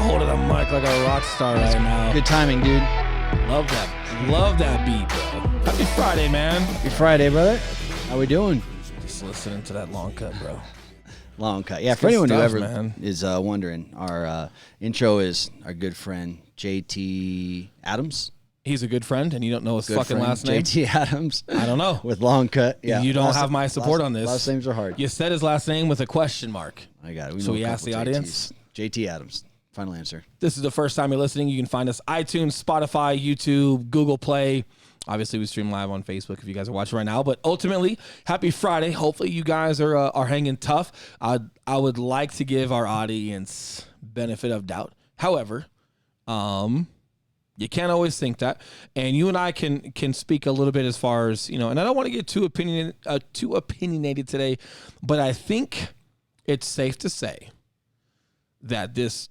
hold of the mic like a rock star right now. Good timing, dude. Love that beat, bro. Happy Friday, man. Happy Friday, brother. How we doing? Just listening to that long cut, bro. Long cut. Yeah, It's for good anyone stuff, who ever man. is wondering, our intro is our good friend JT Adams. He's a good friend, and you don't know his Good fucking friend, last name? JT Adams. I don't know. With long cut. Yeah. You don't Last- have my support last- on this. Last names are hard. You said his last name with a question mark. I got it. So know we a asked couple the audience? JTs. JT Adams. Final answer. This is the first time you're listening. You can find us iTunes, Spotify, YouTube, Google Play. Obviously, we stream live on Facebook if you guys are watching right now. But ultimately, happy Friday. Hopefully, you guys are hanging tough. I would like to give our audience benefit of doubt. However, you can't always think that. And you and I can speak a little bit as far as, and I don't want to get too opinionated today, but I think it's safe to say that this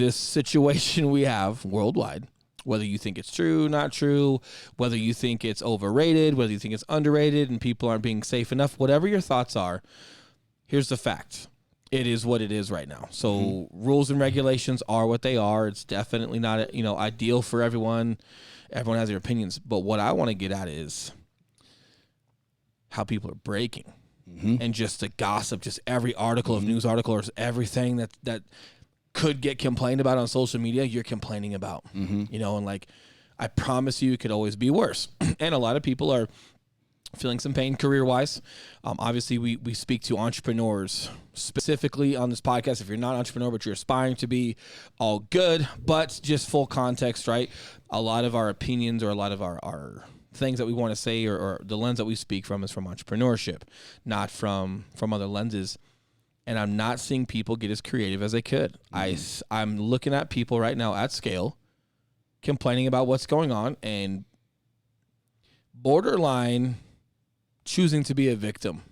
situation we have worldwide, whether you think it's true, not true, whether you think it's overrated, whether you think it's underrated and people aren't being safe enough, whatever your thoughts are, here's the fact. It is what it is right now. So rules and regulations are what they are. It's definitely not, ideal for everyone. Everyone has their opinions. But what I want to get at is how people are breaking. And just the gossip, just every article of news article or everything that could get complained about on social media, you're complaining about, and like, I promise you, it could always be worse. And a lot of people are feeling some pain career-wise. Obviously, we speak to entrepreneurs specifically on this podcast. If you're not an entrepreneur, but you're aspiring to be, all good. But just full context, right? A lot of our opinions or a lot of our things that we want to say or the lens that we speak from is from entrepreneurship, not from other lenses. And I'm not seeing people get as creative as they could. I'm looking at people right now at scale complaining about what's going on and borderline choosing to be a victim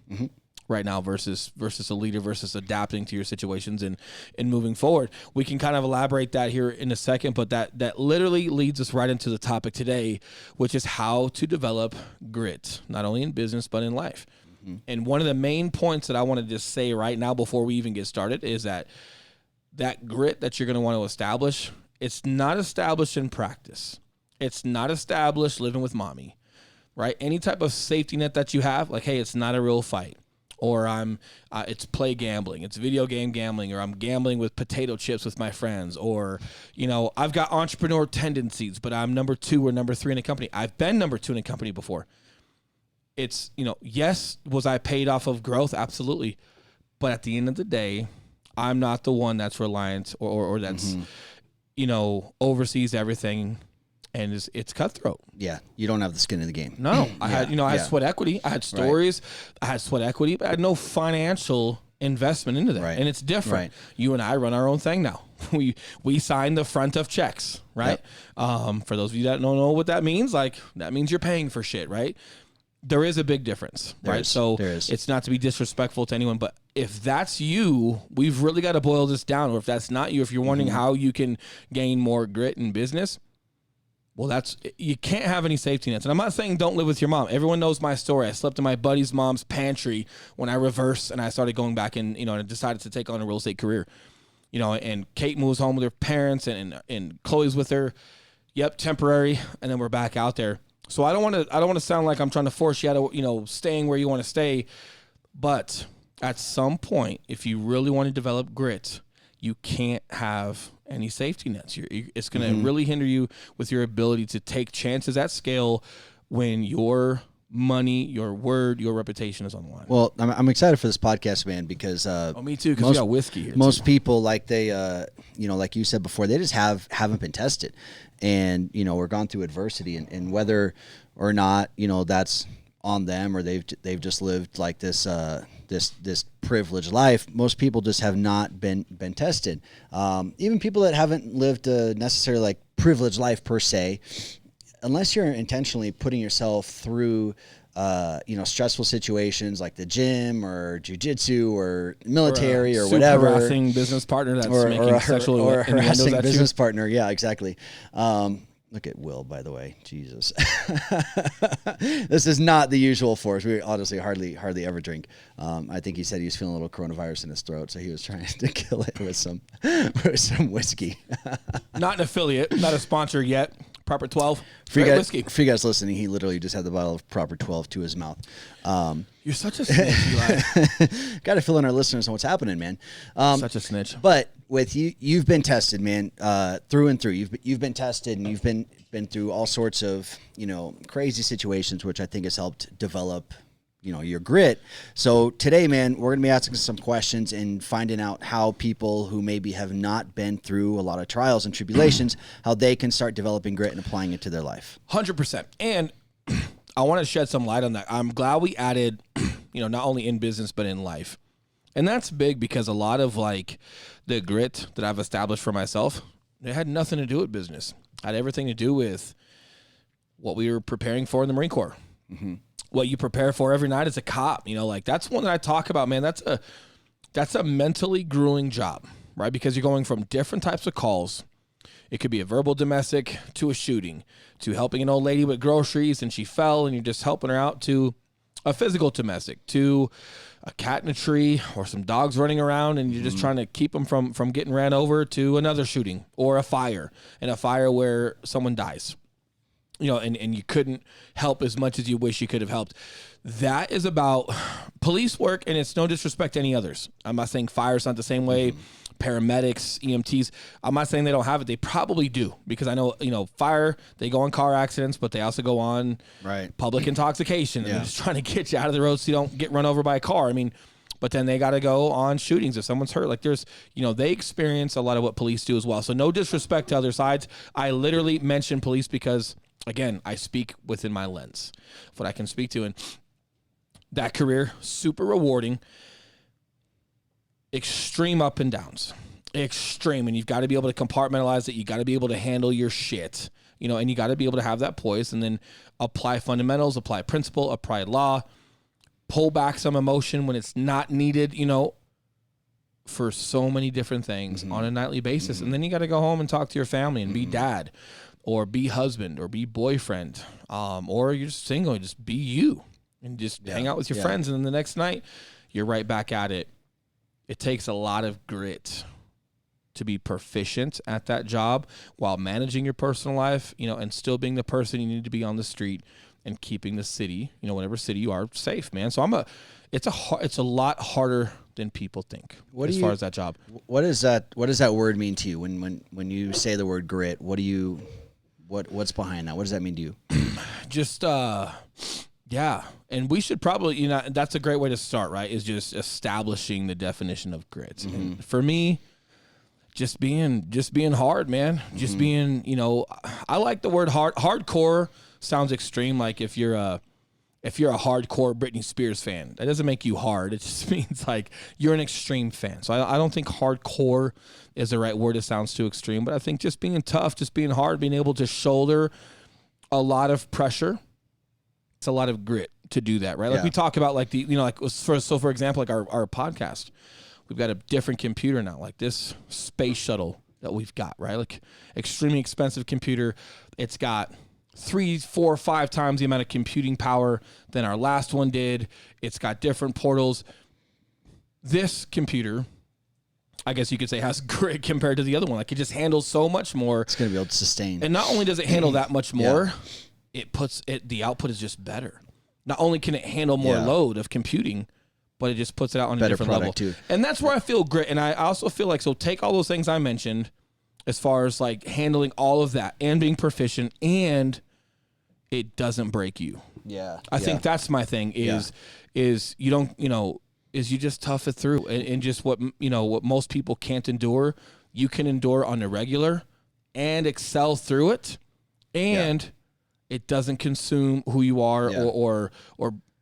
right now versus a leader, versus adapting to your situations and moving forward. We can kind of elaborate that here in a second, but that literally leads us right into the topic today, which is how to develop grit, not only in business, but in life. And one of the main points that I want to just say right now before we even get started is that grit that you're going to want to establish, it's not established in practice. It's not established living with mommy, right? Any type of safety net that you have, like, hey, it's not a real fight, or it's play gambling, it's video game gambling, or I'm gambling with potato chips with my friends, or, I've got entrepreneur tendencies, but I'm number 2 or number 3 in a company. I've been number 2 in a company before. It's, yes, was I paid off of growth? Absolutely. But at the end of the day, I'm not the one that's reliant or that's, oversees everything and it's cutthroat. Yeah. You don't have the skin in the game. No. I had sweat equity. I had stories. Right. I had sweat equity, but I had no financial investment into that. Right. And it's different. Right. You and I run our own thing now. We sign the front of checks, right? Yep. For those of you that don't know what that means, like, that means you're paying for shit, right? There is a big difference, right? So it's not to be disrespectful to anyone, but if that's you, we've really got to boil this down. Or if that's not you, if you're wondering how you can gain more grit in business, well, you can't have any safety nets. And I'm not saying don't live with your mom. Everyone knows my story. I slept in my buddy's mom's pantry when I reversed and I started going back and, and decided to take on a real estate career. And Kate moves home with her parents and Chloe's with her. Yep, temporary. And then we're back out there. So I don't want to sound like I'm trying to force you out of, staying where you want to stay. But at some point, if you really want to develop grit, you can't have any safety nets. It's going to really hinder you with your ability to take chances at scale when your money, your word, your reputation is on the line. Well, I'm excited for this podcast, man, because me too, because we got whiskey here. Most people, like they, like you said before, they just haven't been tested, and we're gone through adversity, and whether or not that's on them or they've just lived like this this privileged life. Most people just have not been tested. Even people that haven't lived a necessarily like privileged life per se, unless you're intentionally putting yourself through stressful situations like the gym or jiu-jitsu or military or whatever. Harassing business partner that's making sexual or harassing at business you. partner. Yeah, exactly. Look at Will, by the way. Jesus. This is not the usual for us. We honestly hardly ever drink. I think he said he was feeling a little coronavirus in his throat, so he was trying to kill it with some whiskey. Not an affiliate, not a sponsor yet. Proper 12. For you, Great guys, whiskey. for you guys listening, he literally just had the bottle of Proper 12 to his mouth. You're such a snitch, Eli. Got to fill in our listeners on what's happening, man. Such a snitch. But with you, you've been tested, man, through and through. You've been tested, and you've been through all sorts of crazy situations, which I think has helped develop your grit. So today, man, we're gonna be asking some questions and finding out how people who maybe have not been through a lot of trials and tribulations, how they can start developing grit and applying it to their life. 100%. And I want to shed some light on that. I'm glad we added, not only in business, but in life. And that's big because a lot of like the grit that I've established for myself, it had nothing to do with business. It had everything to do with what we were preparing for in the Marine Corps. Mm-hmm. What you prepare for every night as a cop, that's one that I talk about, man. That's a mentally grueling job, right? Because you're going from different types of calls. It could be a verbal domestic to a shooting, to helping an old lady with groceries and she fell and you're just helping her out, to a physical domestic, to a cat in a tree or some dogs running around and you're just trying to keep them from getting ran over, to another shooting or a fire, and a fire where someone dies. And you couldn't help as much as you wish you could have helped. That is about police work, and it's no disrespect to any others. I'm not saying fire's not the same way. Paramedics, EMTs, I'm not saying they don't have it. They probably do, because I know, fire, they go on car accidents, but they also go on public intoxication. And they're just trying to get you out of the road so you don't get run over by a car. But then they got to go on shootings if someone's hurt. Like there's, they experience a lot of what police do as well. So no disrespect to other sides. I literally mention police because, again, I speak within my lens of what I can speak to. And that career, super rewarding, extreme up and downs, extreme. And you've got to be able to compartmentalize it. You got to be able to handle your shit, and you got to be able to have that poise and then apply fundamentals, apply principle, apply law, pull back some emotion when it's not needed, for so many different things on a nightly basis. And then you got to go home and talk to your family and be dad, or be husband, or be boyfriend, or you're just single, just be you and just hang out with your friends. And then the next night you're right back at it. It takes a lot of grit to be proficient at that job while managing your personal life, and still being the person you need to be on the street and keeping the city, whatever city you are, safe, man. So it's a lot harder than people think as far as that job. What does that word mean to you when you say the word grit? What's behind that? What does that mean to you? Just and we should probably, that's a great way to start, right? Is just establishing the definition of grit. And for me, just being hard, man. Just being, I like the word hard. Hardcore sounds extreme. Like if you're a hardcore Britney Spears fan, that doesn't make you hard. It just means like you're an extreme fan. So I don't think hardcore is the right word. It sounds too extreme, but I think just being tough, just being hard, being able to shoulder a lot of pressure. It's a lot of grit to do that, right? Like we talk about like for example, like our podcast, we've got a different computer now, like this space shuttle that we've got, right? Like extremely expensive computer. It's got 3, 4, 5 times the amount of computing power than our last one did. It's got different portals. This computer, I guess you could say, has grit compared to the other one. Like it just handles so much more. It's going to be able to sustain. And not only does it handle that much more, the output is just better. Not only can it handle more load of computing, but it just puts it out on a different level. Too. And that's where I feel grit. And I also feel like, so take all those things I mentioned as far as like handling all of that and being proficient, and it doesn't break you. Yeah. I think that's my thing is you don't, is you just tough it through and just what most people can't endure, you can endure on a regular and excel through it. And it doesn't consume who you are or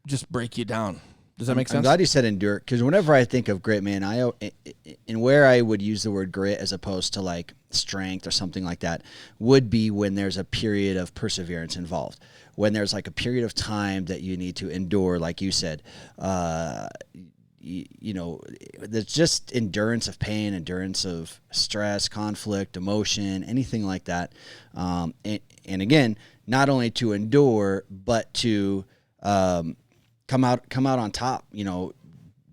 just break you down. Does that make sense? I'm glad you said endure, because whenever I think of grit, man, and where I would use the word grit as opposed to like strength or something like that would be when there's a period of perseverance involved, when there's like a period of time that you need to endure, like you said, you know, there's just endurance of pain, endurance of stress, conflict, emotion, anything like that. And again, not only to endure, but to come out on top, you know,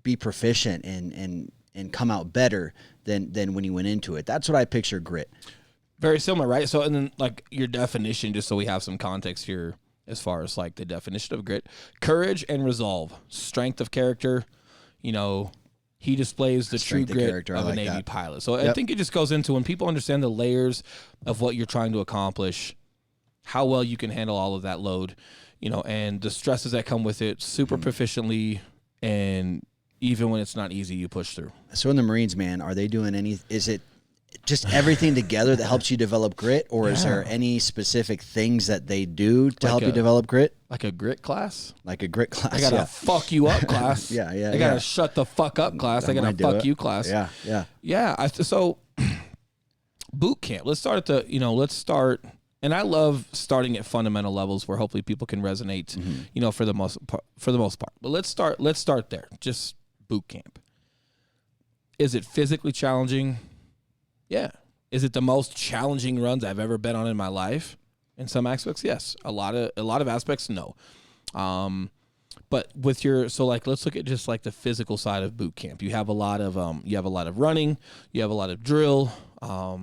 be proficient and come out better than when you went into it. That's what I picture grit. Very similar, right? So, and then like your definition, just so we have some context here, as far as like the definition of grit: courage and resolve, strength of character. You know, he displays the true grit of a Navy pilot. So I think it just goes into when people understand the layers of what you're trying to accomplish, how well you can handle all of that load, you know, and the stresses that come with it super proficiently, and even when it's not easy, you push through. So in the Marines, man, are they doing is it just everything together that helps you develop grit, or is there any specific things that they do to help you develop grit? Like a grit class? Like a grit class. I gotta fuck you up class. I gotta shut the fuck up class. I gotta fuck you class. Yeah. So boot camp. Let's start at and I love starting at fundamental levels where hopefully people can resonate, you know, for the most part. But let's start there. Just boot camp. Is it physically challenging? Yeah. Is it the most challenging runs I've ever been on in my life? In some aspects, yes. A lot of aspects, no. But with let's look at just like the physical side of boot camp. You have a lot of running, you have a lot of drill,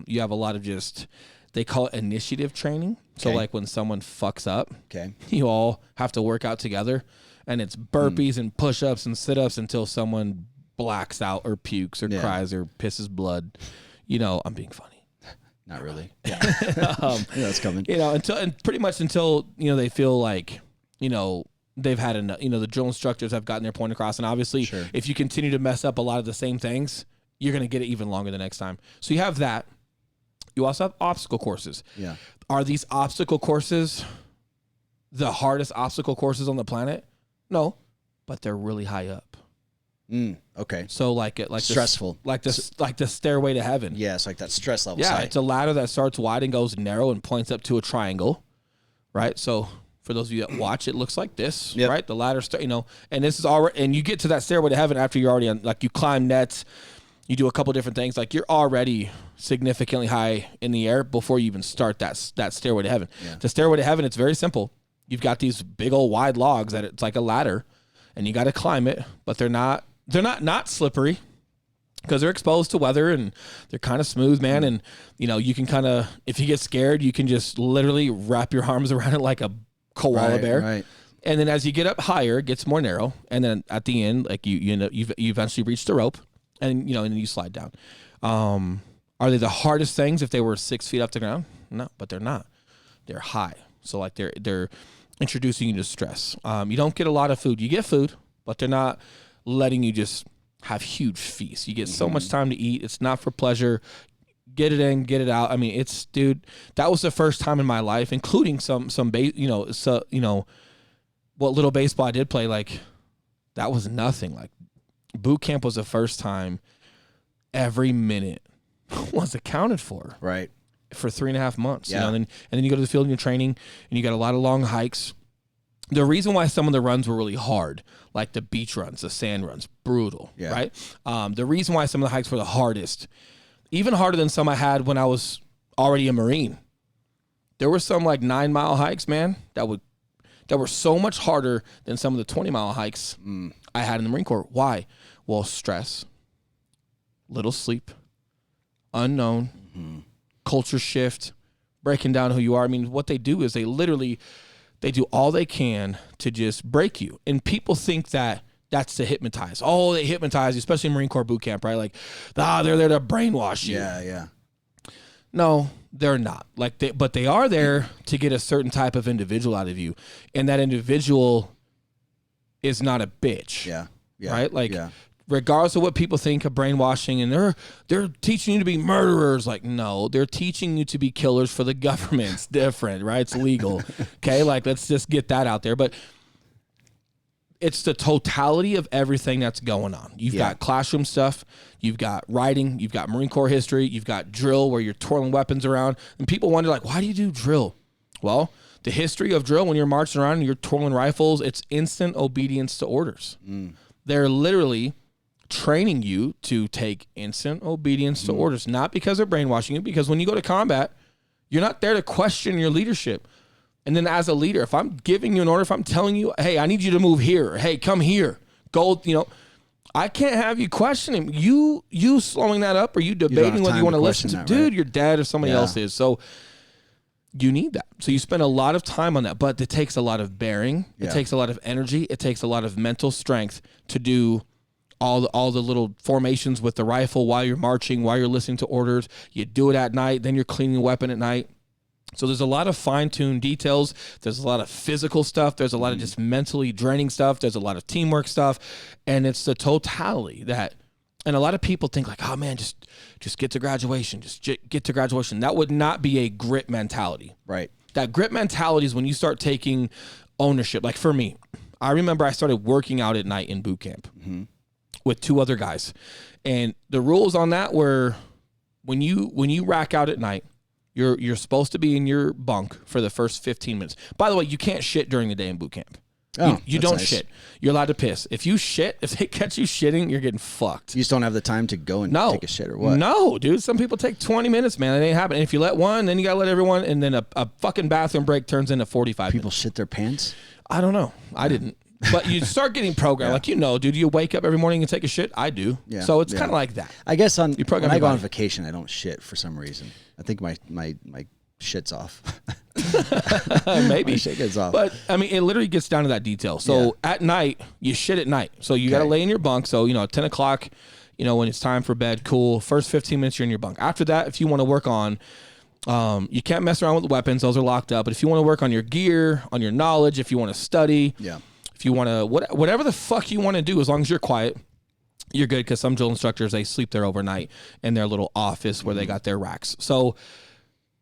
you have a lot of just, they call it initiative training. So like when someone fucks up, you all have to work out together, and it's burpees and push-ups and sit-ups until someone blacks out or pukes or cries or pisses blood. You know, I'm being funny. Not really. Yeah. That's coming. You know, until you know, they feel like, you know, they've had enough. You know, the drill instructors have gotten their point across, and obviously, if you continue to mess up a lot of the same things, you're going to get it even longer the next time. So you have that. You also have obstacle courses. Yeah. Are these obstacle courses the hardest obstacle courses on the planet? No, but they're really high up. Okay. So like stressful, like the stairway to heaven. Yeah, it's like that stress level. Yeah, it's a ladder that starts wide and goes narrow and points up to a triangle, right? So for those of you that watch, it looks like this, right? The ladder, you know, and this is already, and you get to that stairway to heaven after you're already on, like you climb nets, you do a couple different things, like you're already significantly high in the air before you even start that stairway to heaven. Yeah. The stairway to heaven, it's very simple. You've got these big old wide logs that it's like a ladder, and you got to climb it, but they're not slippery because they're exposed to weather, and they're kind of smooth, man. And, you know, you can kind of, if you get scared, you can just literally wrap your arms around it like a koala bear. Right. And then as you get up higher, it gets more narrow. And then at the end, like you eventually reach the rope, and, you know, and then you slide down. Are they the hardest things if they were 6 feet off the ground? No, but they're not. They're high. So like they're introducing you to stress. You don't get a lot of food. You get food, but they're not letting you just have huge feasts. You get so much time to eat. It's not for pleasure. Get it in, get it out. I mean, that was the first time in my life, including some what little baseball I did play, like that was nothing. Like boot camp was the first time every minute was accounted for. Right. For 3.5 months. Yeah. You know, and then you go to the field and you're training, and you got a lot of long hikes. The reason why some of the runs were really hard, like the beach runs, the sand runs, brutal, right? The reason why some of the hikes were the hardest, even harder than some I had when I was already a Marine. There were some like 9-mile hikes, man, that were so much harder than some of the 20-mile hikes I had in the Marine Corps. Why? Well, stress, little sleep, unknown, culture shift, breaking down who you are. I mean, what they do is they do all they can to just break you. And people think that that's to hypnotize. Oh, they hypnotize you, especially in Marine Corps boot camp, right? Like, they're there to brainwash you. Yeah. No, they're not. But they are there to get a certain type of individual out of you. And that individual is not a bitch. Yeah. Right? Like, regardless of what people think of brainwashing, and they're teaching you to be murderers. Like, no, they're teaching you to be killers for the government. It's different, right? It's legal. Okay, like let's just get that out there. But it's the totality of everything that's going on. You've got classroom stuff, you've got writing, you've got Marine Corps history, you've got drill where you're twirling weapons around. And people wonder, like, why do you do drill? Well, the history of drill, when you're marching around and you're twirling rifles, it's instant obedience to orders. They're literally training you to take instant obedience to orders, not because they're brainwashing you, because when you go to combat, you're not there to question your leadership. And then as a leader, if I'm giving you an order, if I'm telling you, hey, I need you to move here, or, hey, come here, go, I can't have you questioning you slowing that up, or you debating whether you want to listen to, dude, your dad or somebody else is. So you need that. So you spend a lot of time on that, but it takes a lot of bearing. It takes a lot of energy. It takes a lot of mental strength to do all the little formations with the rifle while you're marching, while you're listening to orders. You do it at night, then you're cleaning the weapon at night. So there's a lot of fine-tuned details. There's a lot of physical stuff. There's a lot of just mentally draining stuff. There's a lot of teamwork stuff. And it's the totality that, and a lot of people think like, oh man, just get to graduation. Just get to graduation. That would not be a grit mentality. Right. That grit mentality is when you start taking ownership. Like for me, I remember I started working out at night in boot camp with 2 other guys. And the rules on that were when you rack out at night, you're supposed to be in your bunk for the first 15 minutes. By the way, you can't shit during the day in boot camp. You don't shit. You're allowed to piss. If they catch you shitting, you're getting fucked. You just don't have the time to go and take a shit or what? No, dude. Some people take 20 minutes, man. It ain't happening. And if you let one, then you got to let everyone, and then a fucking bathroom break turns into 45 People minutes. shit their pants? I don't know. I didn't. But you start getting programmed. Like, dude, you wake up every morning and take a shit? I do. Yeah. So it's kind of like that. I guess when I go on vacation, I don't shit for some reason. I think my shit's off. Maybe. My shit gets off. But, I mean, it literally gets down to that detail. So at night, you shit at night. So you got to lay in your bunk. So, at 10 o'clock, when it's time for bed, cool. First 15 minutes, you're in your bunk. After that, if you want to work on, you can't mess around with weapons. Those are locked up. But if you want to work on your gear, on your knowledge, if you want to study, if you want to, whatever the fuck you want to do, as long as you're quiet, you're good. Because some drill instructors, they sleep there overnight in their little office where they got their racks. So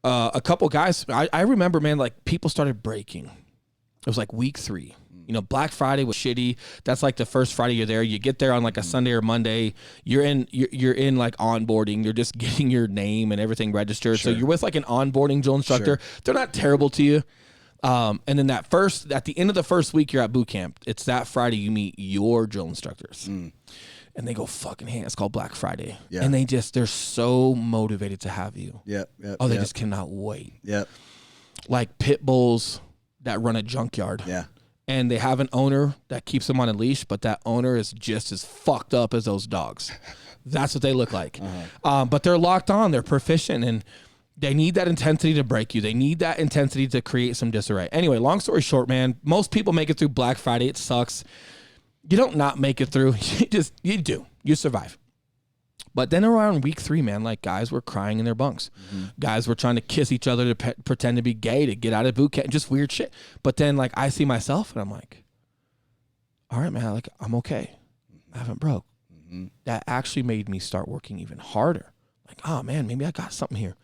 a couple guys, I remember, man, like people started breaking. It was like week 3. Black Friday was shitty. That's like the first Friday you're there. You get there on like a Sunday or Monday. You're in like onboarding. You're just getting your name and everything registered. Sure. So you're with like an onboarding drill instructor. Sure. They're not terrible to you. And then at the end of the first week you're at boot camp, it's that Friday you meet your drill instructors. And they go fucking hand. It's called Black Friday. Yeah. And they're so motivated to have you. Yep. They just cannot wait. Yep. Like pit bulls that run a junkyard. Yeah. And they have an owner that keeps them on a leash, but that owner is just as fucked up as those dogs. That's what they look like. But they're locked on. They're proficient, and they need that intensity to break you. They need that intensity to create some disarray. Anyway, long story short, man, most people make it through Black Friday. It sucks. You don't not make it through. You do. You survive. But then around week 3, man, like guys were crying in their bunks. Guys were trying to kiss each other to pretend to be gay to get out of boot camp. Just weird shit. But then like I see myself and I'm like, all right, man, like I'm okay. I haven't broke. That actually made me start working even harder. Like, oh man, maybe I got something here.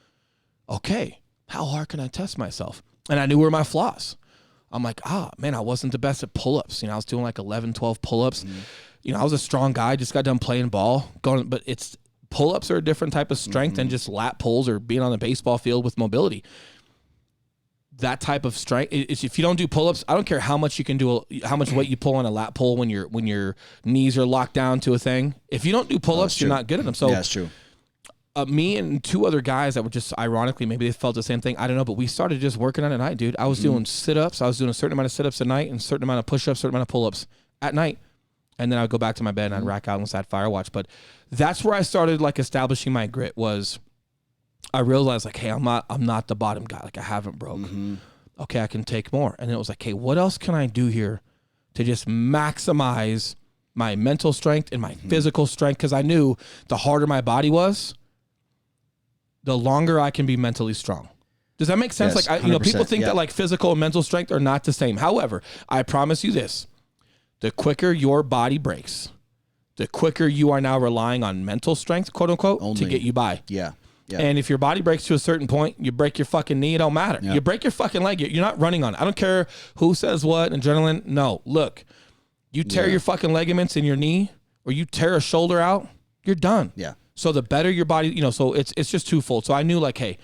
Okay, how hard can I test myself? And I knew where my flaws. I'm like, man, I wasn't the best at pull-ups. I was doing like 11, 12 pull-ups. I was a strong guy, just got done playing ball. But it's pull-ups are a different type of strength than just lat pulls or being on the baseball field with mobility. That type of strength, if you don't do pull-ups, I don't care how much you can do, how much weight you pull on a lat pull when your knees are locked down to a thing. If you don't do pull-ups, you're not good at them. So that's true. Me and 2 other guys that were just ironically, maybe they felt the same thing. I don't know, but we started just working on it at night, dude. I was doing sit-ups. I was doing a certain amount of sit-ups at night and a certain amount of push-ups, certain amount of pull-ups at night. And then I would go back to my bed and I'd rack out unless I had Firewatch. But that's where I started like establishing my grit. Was I realized like, hey, I'm not the bottom guy. Like I haven't broke. Okay, I can take more. And then it was like, hey, what else can I do here to just maximize my mental strength and my physical strength? Because I knew the harder my body was, the longer I can be mentally strong. Does that make sense? Yes, like, people think that like physical and mental strength are not the same. However, I promise you this, the quicker your body breaks, the quicker you are now relying on mental strength, quote unquote, to get you by. Yeah. And if your body breaks to a certain point, you break your fucking knee, it don't matter. You break your fucking leg, you're not running on it. I don't care who says what, adrenaline. No, look, you tear your fucking ligaments in your knee or you tear a shoulder out, you're done. Yeah. So the better your body, so it's just twofold. So I knew like, hey,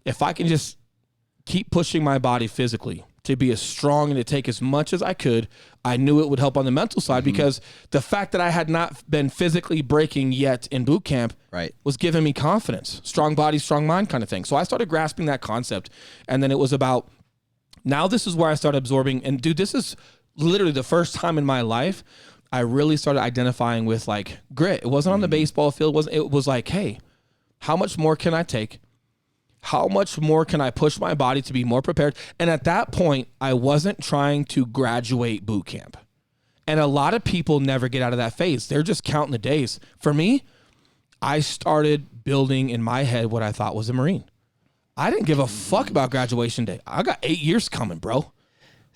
if I can just keep pushing my body physically to be as strong and to take as much as I could. I knew it would help on the mental side because the fact that I had not been physically breaking yet in boot camp was giving me confidence, strong body, strong mind kind of thing. So I started grasping that concept. And then it was about, now this is where I started absorbing. And dude, this is literally the first time in my life I really started identifying with like grit. It wasn't on the baseball field. It was like, hey, how much more can I take? How much more can I push my body to be more prepared? And at that point, I wasn't trying to graduate boot camp. And a lot of people never get out of that phase. They're just counting the days. For me, I started building in my head what I thought was a Marine. I didn't give a fuck about graduation day. I got 8 years coming, bro.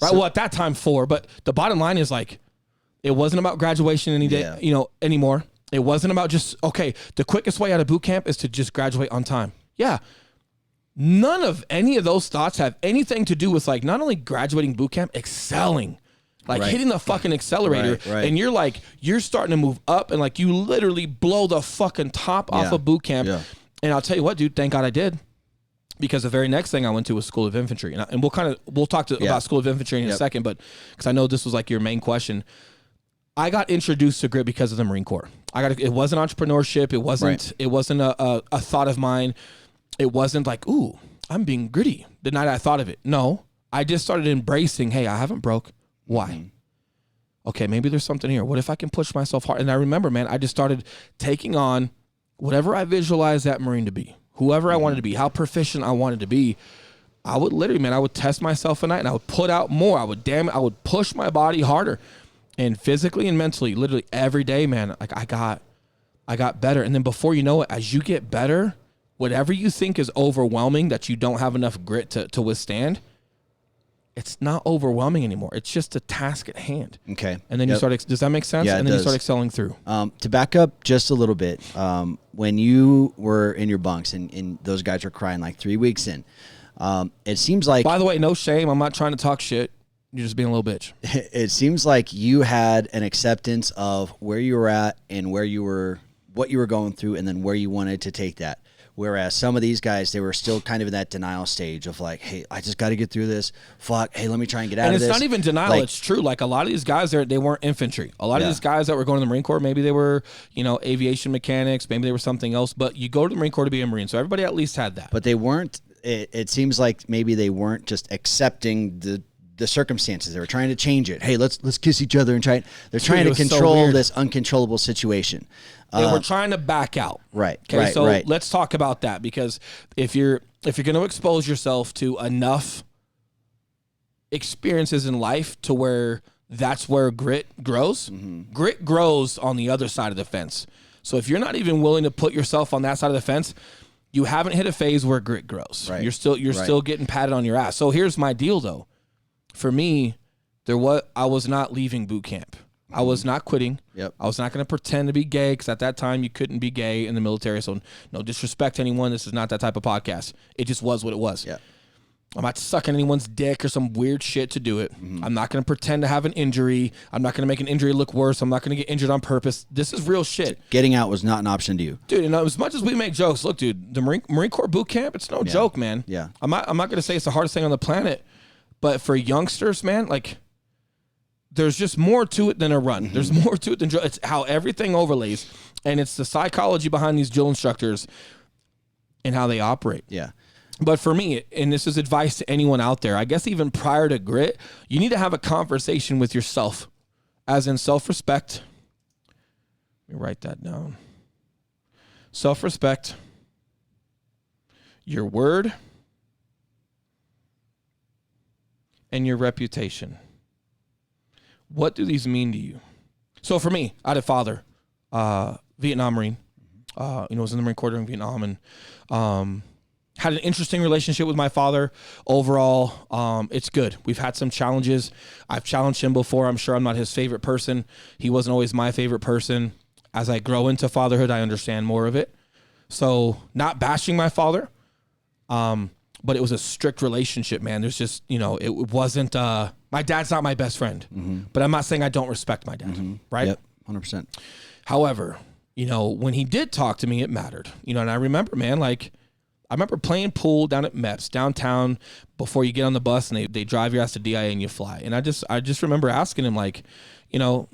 Right? Well, at that time, 4. But the bottom line is like, it wasn't about graduation any day, anymore. It wasn't about just, okay, the quickest way out of boot camp is to just graduate on time. Yeah. None of any of those thoughts have anything to do with like not only graduating boot camp, excelling, like hitting the fucking accelerator. And you're starting to move up and like you literally blow the fucking top off of boot camp. Yeah. And I'll tell you what, dude, thank God I did. Because the very next thing I went to was School of Infantry. And we'll talk about School of Infantry in a second, but because I know this was like your main question. I got introduced to grit because of the Marine Corps. It wasn't entrepreneurship. It wasn't a thought of mine. It wasn't like, ooh, I'm being gritty the night I thought of it. No, I just started embracing, hey, I haven't broke. Why? Okay, maybe there's something here. What if I can push myself hard? And I remember, man, I just started taking on whatever I visualized that Marine to be, whoever I wanted to be, how proficient I wanted to be. I would literally, man, I would test myself at night and I would put out more. I would push my body harder. And physically and mentally, literally every day, man, like I got better. And then before you know it, as you get better, whatever you think is overwhelming that you don't have enough grit to withstand, it's not overwhelming anymore. It's just a task at hand. Okay. And then you start, does that make sense? Yeah, and then you start excelling through. To back up just a little bit, when you were in your bunks and those guys were crying like 3 weeks in, it seems like... By the way, no shame. I'm not trying to talk shit. You're just being a little bitch. It seems like you had an acceptance of where you were at and what you were going through and then where you wanted to take that. Whereas some of these guys, they were still kind of in that denial stage of like, hey, I just got to get through this. Fuck. Hey, let me try and get out of this. And it's not even denial. Like, it's true. Like a lot of these guys, they weren't infantry. A lot of these guys that were going to the Marine Corps, maybe they were, aviation mechanics. Maybe they were something else. But you go to the Marine Corps to be a Marine. So everybody at least had that. But they weren't. It seems like maybe they weren't just accepting the circumstances. They were trying to change it. Hey, let's kiss each other and try. They're trying to control this uncontrollable situation. They were trying to back out. Right. Okay. Right, so right. let's talk about that because if you're going to expose yourself to enough experiences in life to where that's where grit grows, grit grows on the other side of the fence. So if you're not even willing to put yourself on that side of the fence, you haven't hit a phase where grit grows. Right. You're still getting patted on your ass. So here's my deal though. For me, I was not leaving boot camp. I was not quitting. Yep. I was not going to pretend to be gay because at that time you couldn't be gay in the military. So no disrespect to anyone. This is not that type of podcast. It just was what it was. Yeah. I'm not sucking anyone's dick or some weird shit to do it. I'm not going to pretend to have an injury. I'm not going to make an injury look worse. I'm not going to get injured on purpose. This is real shit. Getting out was not an option to you. Dude, and as much as we make jokes, look, dude, the Marine Corps boot camp, it's no joke, man. Yeah. I'm not going to say it's the hardest thing on the planet, but for youngsters, man, like there's just more to it than a run. There's more to it than drill. It's how everything overlays, and it's the psychology behind these drill instructors and how they operate. Yeah. But for me, and this is advice to anyone out there, I guess even prior to grit, you need to have a conversation with yourself, as in self-respect. Let me write that down. Self-respect, your word, and your reputation. What do these mean to you? So for me, I had a father, Vietnam Marine, was in the Marine Corps during Vietnam, and had an interesting relationship with my father. Overall, it's good. We've had some challenges. I've challenged him before. I'm sure I'm not his favorite person. He wasn't always my favorite person. As I grow into fatherhood, I understand more of it. So not bashing my father, but it was a strict relationship, man. There's just, it wasn't, my dad's not my best friend, but I'm not saying I don't respect my dad, right? Yep, 100%. However, when he did talk to me, it mattered, and I remember, man, like, I remember playing pool down at MEPS downtown before you get on the bus and they drive your ass to DIA and you fly. And I just remember asking him, like, you know,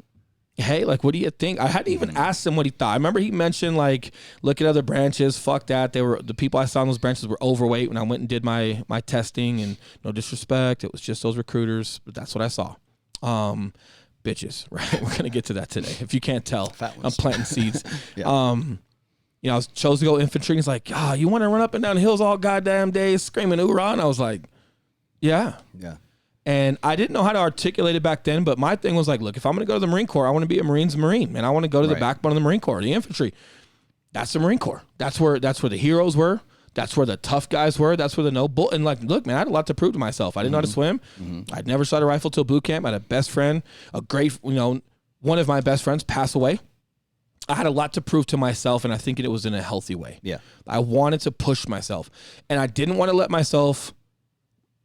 hey, like, what do you think? I hadn't even asked him what he thought. I remember he mentioned, like, look at other branches. Fuck that. The people I saw on those branches were overweight when I went and did my testing, and no disrespect, it was just those recruiters, but that's what I saw. Bitches, right? We're gonna get to that today. If you can't tell, I'm planting seeds. Yeah. You know, I chose to go infantry. And he's like, you want to run up and down hills all goddamn day screaming hoorah? And I was like, yeah. And I didn't know how to articulate it back then, but my thing was like, look, if I'm going to go to the Marine Corps, I want to be a Marine, man. I want to go to the backbone of the Marine Corps, the infantry. That's the Marine Corps. That's where the heroes were. That's where the tough guys were. That's where the no bull. And like, look, man, I had a lot to prove to myself. I didn't know how to swim. I'd never shot a rifle till boot camp. I had a best friend, a great, you know, one of my best friends passed away. I had a lot to prove to myself, and I think it was in a healthy way. Yeah. I wanted to push myself, and I didn't want to let myself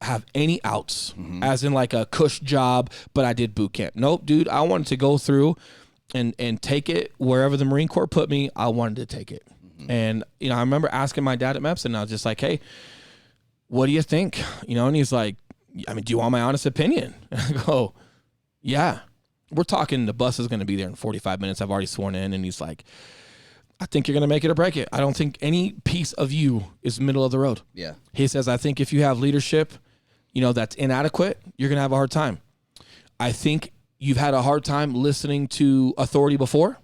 have any outs, as in like a cush job, but I did boot camp. Nope, dude, I wanted to go through and take it wherever the Marine Corps put me. I wanted to take it. And, you know, I remember asking my dad at MEPS, and I was just like, hey, what do you think? You know, and he's like, I mean, do you want my honest opinion? And I go, yeah. We're talking the bus is going to be there in 45 minutes. I've already sworn in. And he's like, I think you're going to make it or break it. I don't think any piece of you is middle of the road. Yeah. He says, I think if you have leadership, you know, that's inadequate, you're going to have a hard time. I think you've had a hard time listening to authority before.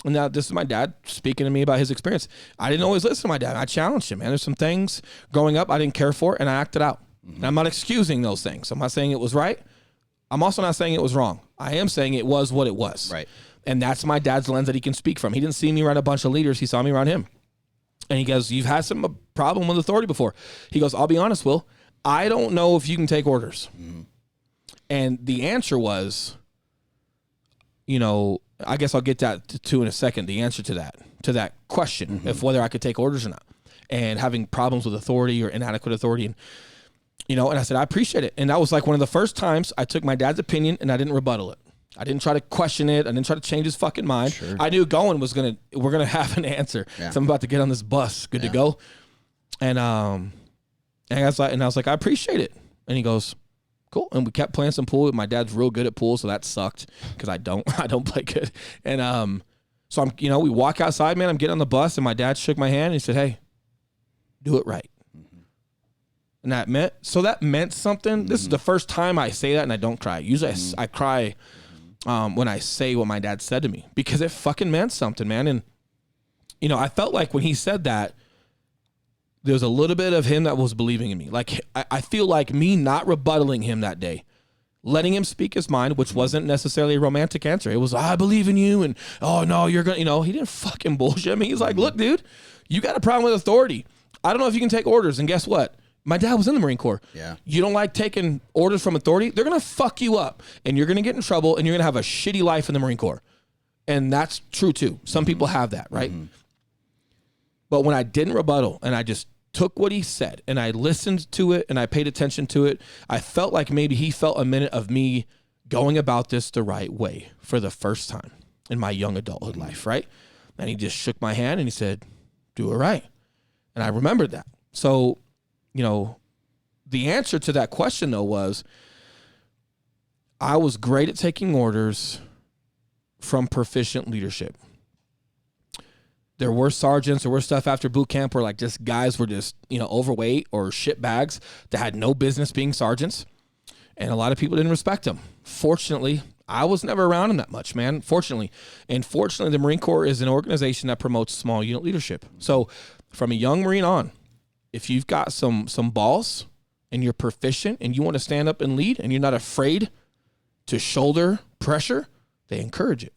And now this is my dad speaking to me about his experience. I didn't always listen to my dad. I challenged him, man. There's some things growing up I didn't care for, and I acted out. And I'm not excusing those things. I'm not saying it was right. I'm also not saying it was wrong. I am saying it was what it was. Right. And that's my dad's lens that he can speak from. He didn't see me around a bunch of leaders. He saw me around him. And he goes, you've had some problem with authority before. He goes, I'll be honest, Will, I don't know if you can take orders. And the answer was, you know, I guess I'll get that to in a second, the answer to that question of whether I could take orders or not, and having problems with authority or inadequate authority. And, you know, and I said, I appreciate it. And that was like one of the first times I took my dad's opinion and I didn't rebuttal it. I didn't try to question it. I didn't try to change his fucking mind. Sure. I knew we're going to have an answer. Yeah. So I'm about to get on this bus. Good to go. And I was like, I appreciate it. And he goes, cool. And we kept playing some pool. My dad's real good at pool, so that sucked because I don't play good. And so I'm, you know, we walk outside, man. I'm getting on the bus, and my dad shook my hand and he said, hey, do it right. And that meant something. This is the first time I say that and I don't cry. Usually I cry when I say what my dad said to me because it fucking meant something, man. And, you know, I felt like when he said that, there was a little bit of him that was believing in me. Like, I feel like me not rebuttaling him that day, letting him speak his mind, which wasn't necessarily a romantic answer. It was, I believe in you. And, oh, no, you're going to, you know, he didn't fucking bullshit me. He's like, look, dude, you got a problem with authority. I don't know if you can take orders. And guess what? My dad was in the Marine Corps. Yeah. You don't like taking orders from authority? They're going to fuck you up and you're going to get in trouble and you're going to have a shitty life in the Marine Corps. And that's true too. Some people have that, right? But when I didn't rebuttal and I just took what he said and I listened to it and I paid attention to it, I felt like maybe he felt a minute of me going about this the right way for the first time in my young adulthood life, right? And he just shook my hand and he said, do it right. And I remembered that. So, you know, the answer to that question, though, was I was great at taking orders from proficient leadership. There were sergeants, there were stuff after boot camp where, like, just guys were just, you know, overweight or shit bags that had no business being sergeants. And a lot of people didn't respect them. Fortunately, I was never around them that much, man. Fortunately. And fortunately, the Marine Corps is an organization that promotes small unit leadership. So from a young Marine on, if you've got some balls and you're proficient and you want to stand up and lead and you're not afraid to shoulder pressure, they encourage it.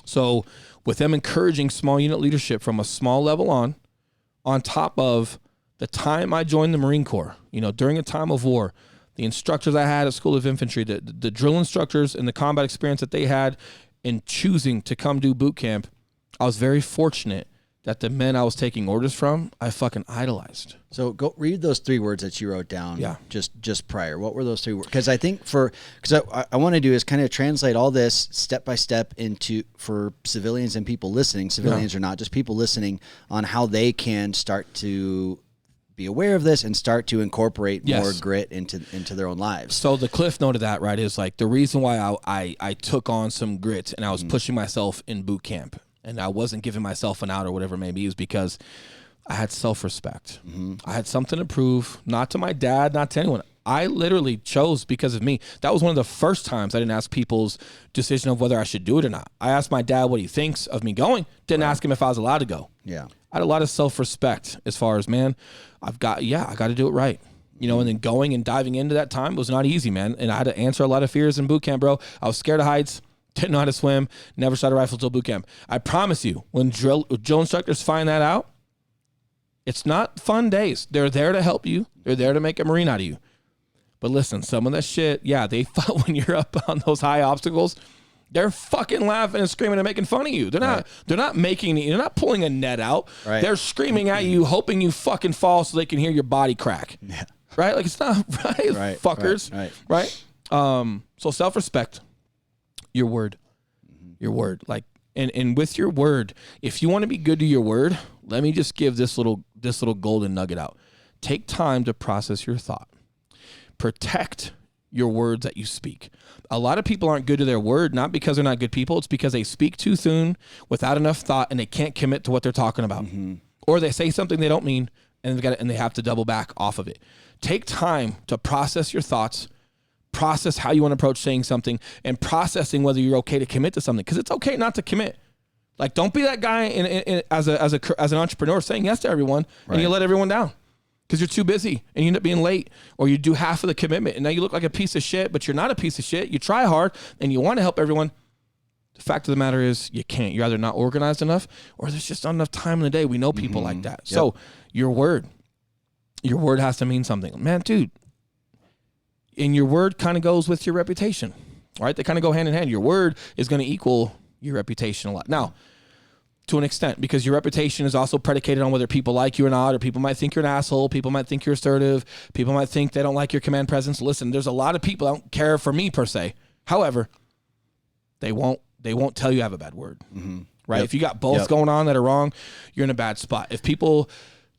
So with them encouraging small unit leadership from a small level on top of the time I joined the Marine Corps, you know, during a time of war, the instructors I had at School of Infantry, the drill instructors and the combat experience that they had in choosing to come do boot camp, I was very fortunate that the men I was taking orders from, I fucking idolized. So go read those 3 words that you wrote down. Yeah. Just prior. What were those 3 words? Because I think because I want to do is kind of translate all this step by step into for civilians and people listening. Civilians or not, just people listening on how they can start to be aware of this and start to incorporate Yes. more grit into their own lives. So the cliff note of that, right, is like the reason why I took on some grit and I was pushing myself in boot camp and I wasn't giving myself an out or whatever it may be is because I had self-respect. I had something to prove, not to my dad, not to anyone. I literally chose because of me. That was one of the first times I didn't ask people's decision of whether I should do it or not. I asked my dad what he thinks of me going, didn't ask him if I was allowed to go. Yeah. I had a lot of self-respect as far as, man, I got to do it right. You know, and then going and diving into that time was not easy, man. And I had to answer a lot of fears in boot camp, bro. I was scared of heights, didn't know how to swim, never shot a rifle till boot camp. I promise you, when drill instructors find that out, it's not fun days. They're there to help you. They're there to make a Marine out of you. But listen, some of that shit, yeah, they fight when you're up on those high obstacles. They're fucking laughing and screaming and making fun of you. They're not making it. They're not pulling a net out. Right. They're screaming at you, hoping you fucking fall so they can hear your body crack. Yeah. Right? Like it's not right, Right, fuckers. Right? So self-respect, your word. Your word. Like and with your word, if you want to be good to your word, let me just give this little golden nugget out. Take time to process your thought. Protect your words that you speak. A lot of people aren't good to their word, not because they're not good people. It's because they speak too soon without enough thought and they can't commit to what they're talking about. Or they say something they don't mean and they have to double back off of it. Take time to process your thoughts, process how you want to approach saying something, and processing whether you're okay to commit to something. Because it's okay not to commit. Like, don't be that guy as an entrepreneur saying yes to everyone and you let everyone down. Because you're too busy and you end up being late or you do half of the commitment and now you look like a piece of shit, but you're not a piece of shit. You try hard and you want to help everyone. The fact of the matter is you can't. You're either not organized enough or there's just not enough time in the day. We know people like that. Yep. So your word has to mean something. Man, dude, and your word kind of goes with your reputation, right? They kind of go hand in hand. Your word is going to equal your reputation a lot. Now, to an extent, because your reputation is also predicated on whether people like you or not, or people might think you're an asshole, people might think you're assertive, people might think they don't like your command presence. Listen, there's a lot of people that don't care for me per se. However, they won't tell you have a bad word, right? If you got both going on that are wrong, you're in a bad spot. If people,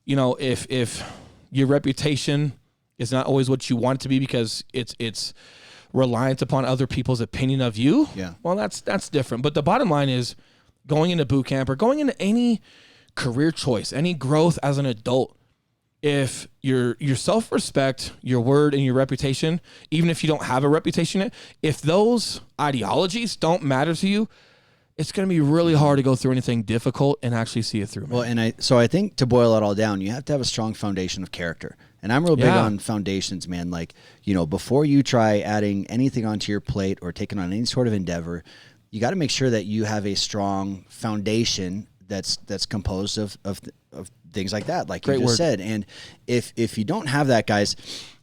if your reputation is not always what you want it to be because it's reliant upon other people's opinion of you, well, that's different. But the bottom line is, going into boot camp or going into any career choice, any growth as an adult, if your self-respect, your word, and your reputation, even if you don't have a reputation yet, if those ideologies don't matter to you, it's going to be really hard to go through anything difficult and actually see it through, man. Well, and I think to boil it all down, you have to have a strong foundation of character. And I'm real big on foundations, man. Like, before you try adding anything onto your plate or taking on any sort of endeavor, you got to make sure that you have a strong foundation that's composed of things like that, like you just said. And if you don't have that, guys,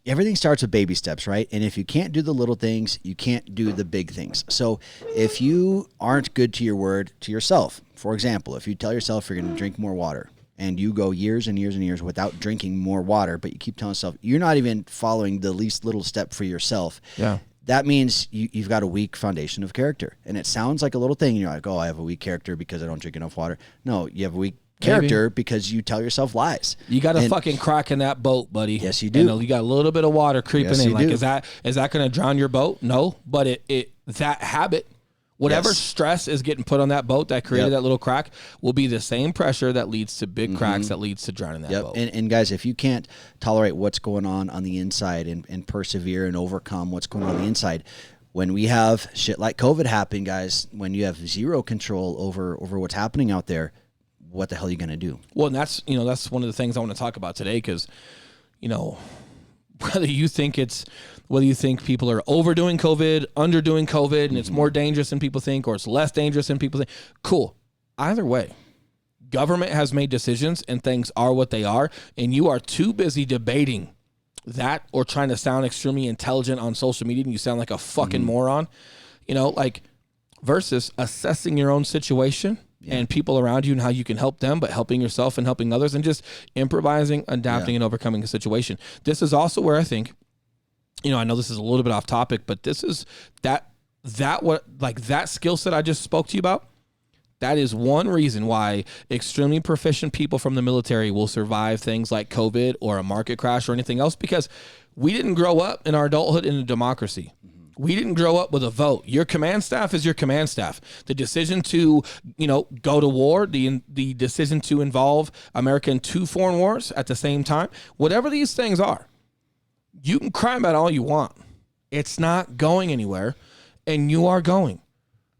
everything starts with baby steps, right? And if you can't do the little things, you can't do the big things. So if you aren't good to your word to yourself, for example, if you tell yourself you're going to drink more water and you go years and years and years without drinking more water, but you keep telling yourself you're not even following the least little step for yourself. Yeah. That means you've got a weak foundation of character. And it sounds like a little thing. You're like, oh, I have a weak character because I don't drink enough water. No, you have a weak character because you tell yourself lies. You got a fucking crack in that boat, buddy. Yes, you do. You got a little bit of water creeping in. Like, do. is that going to drown your boat? No, but that habit, whatever stress is getting put on that boat that created that little crack, will be the same pressure that leads to big cracks that leads to drowning that boat. And guys, if you can't tolerate what's going on the inside and persevere and overcome what's going on the inside, when we have shit like COVID happen, guys, when you have zero control over what's happening out there, what the hell are you going to do? Well, and that's one of the things I want to talk about today, because, whether you think people are overdoing COVID, underdoing COVID, and it's more dangerous than people think, or it's less dangerous than people think, cool. Either way, government has made decisions and things are what they are, and you are too busy debating that or trying to sound extremely intelligent on social media and you sound like a fucking moron, versus assessing your own situation and people around you and how you can help them, but helping yourself and helping others, and just improvising, adapting, and overcoming a situation. This is also where I think, I know this is a little bit off topic, but this is that skill set I just spoke to you about. That is one reason why extremely proficient people from the military will survive things like COVID or a market crash or anything else, because we didn't grow up in our adulthood in a democracy. We didn't grow up with a vote. Your command staff is your command staff. The decision to, go to war, the decision to involve America in 2 foreign wars at the same time, whatever these things are, you can cry about all you want. It's not going anywhere, and you are going.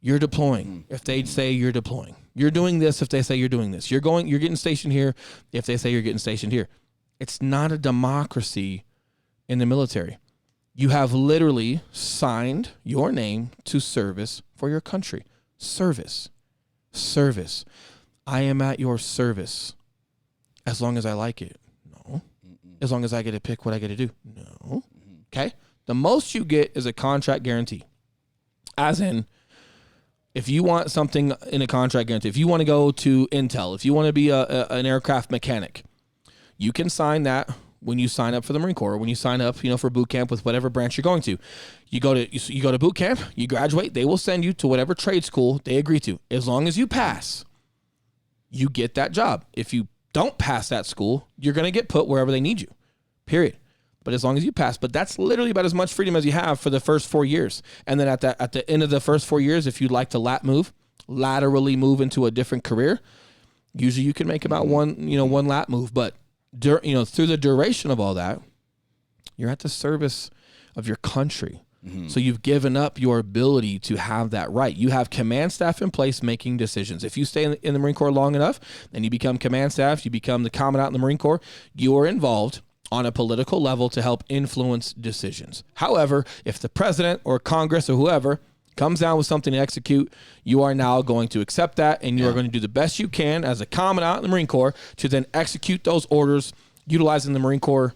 You're deploying if they say you're deploying. You're doing this if they say you're doing this. You're getting stationed here if they say you're getting stationed here. It's not a democracy in the military. You have literally signed your name to service for your country. Service. I am at your service as long as I like it. No. As long as I get to pick what I get to do. No. Okay? The most you get is a contract guarantee. As in, if you want something in a contract guarantee, if you want to go to Intel, if you want to be an aircraft mechanic, you can sign that when you sign up for the Marine Corps, when you sign up, for boot camp with whatever branch you're going to. You go to boot camp, you graduate, they will send you to whatever trade school they agree to. As long as you pass, you get that job. If you don't pass that school, you're going to get put wherever they need you, period. But as long as you pass, but that's literally about as much freedom as you have for the first 4 years. And then at the end of the first 4 years, if you'd like to laterally move into a different career, usually you can make about one lat move. But through the duration of all that, you're at the service of your country. So you've given up your ability to have that right. You have command staff in place making decisions. If you stay in the Marine Corps long enough and you become command staff, you become the commandant in the Marine Corps, you are involved on a political level to help influence decisions. However, if the president or Congress or whoever comes down with something to execute, you are now going to accept that, and you are going to do the best you can as a commandant in the Marine Corps to then execute those orders, utilizing the Marine Corps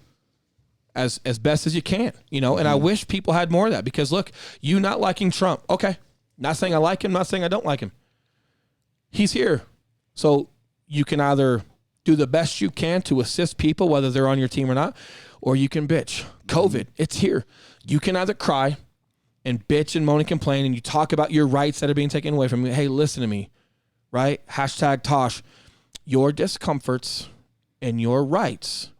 as best as you can, and I wish people had more of that, because look, you not liking Trump, okay, not saying I like him, not saying I don't like him. He's here. So you can either do the best you can to assist people, whether they're on your team or not, or you can bitch. COVID, it's here. You can either cry and bitch and moan and complain, and you talk about your rights that are being taken away from you. Hey, listen to me, right? #Tosh. Your discomforts and your rights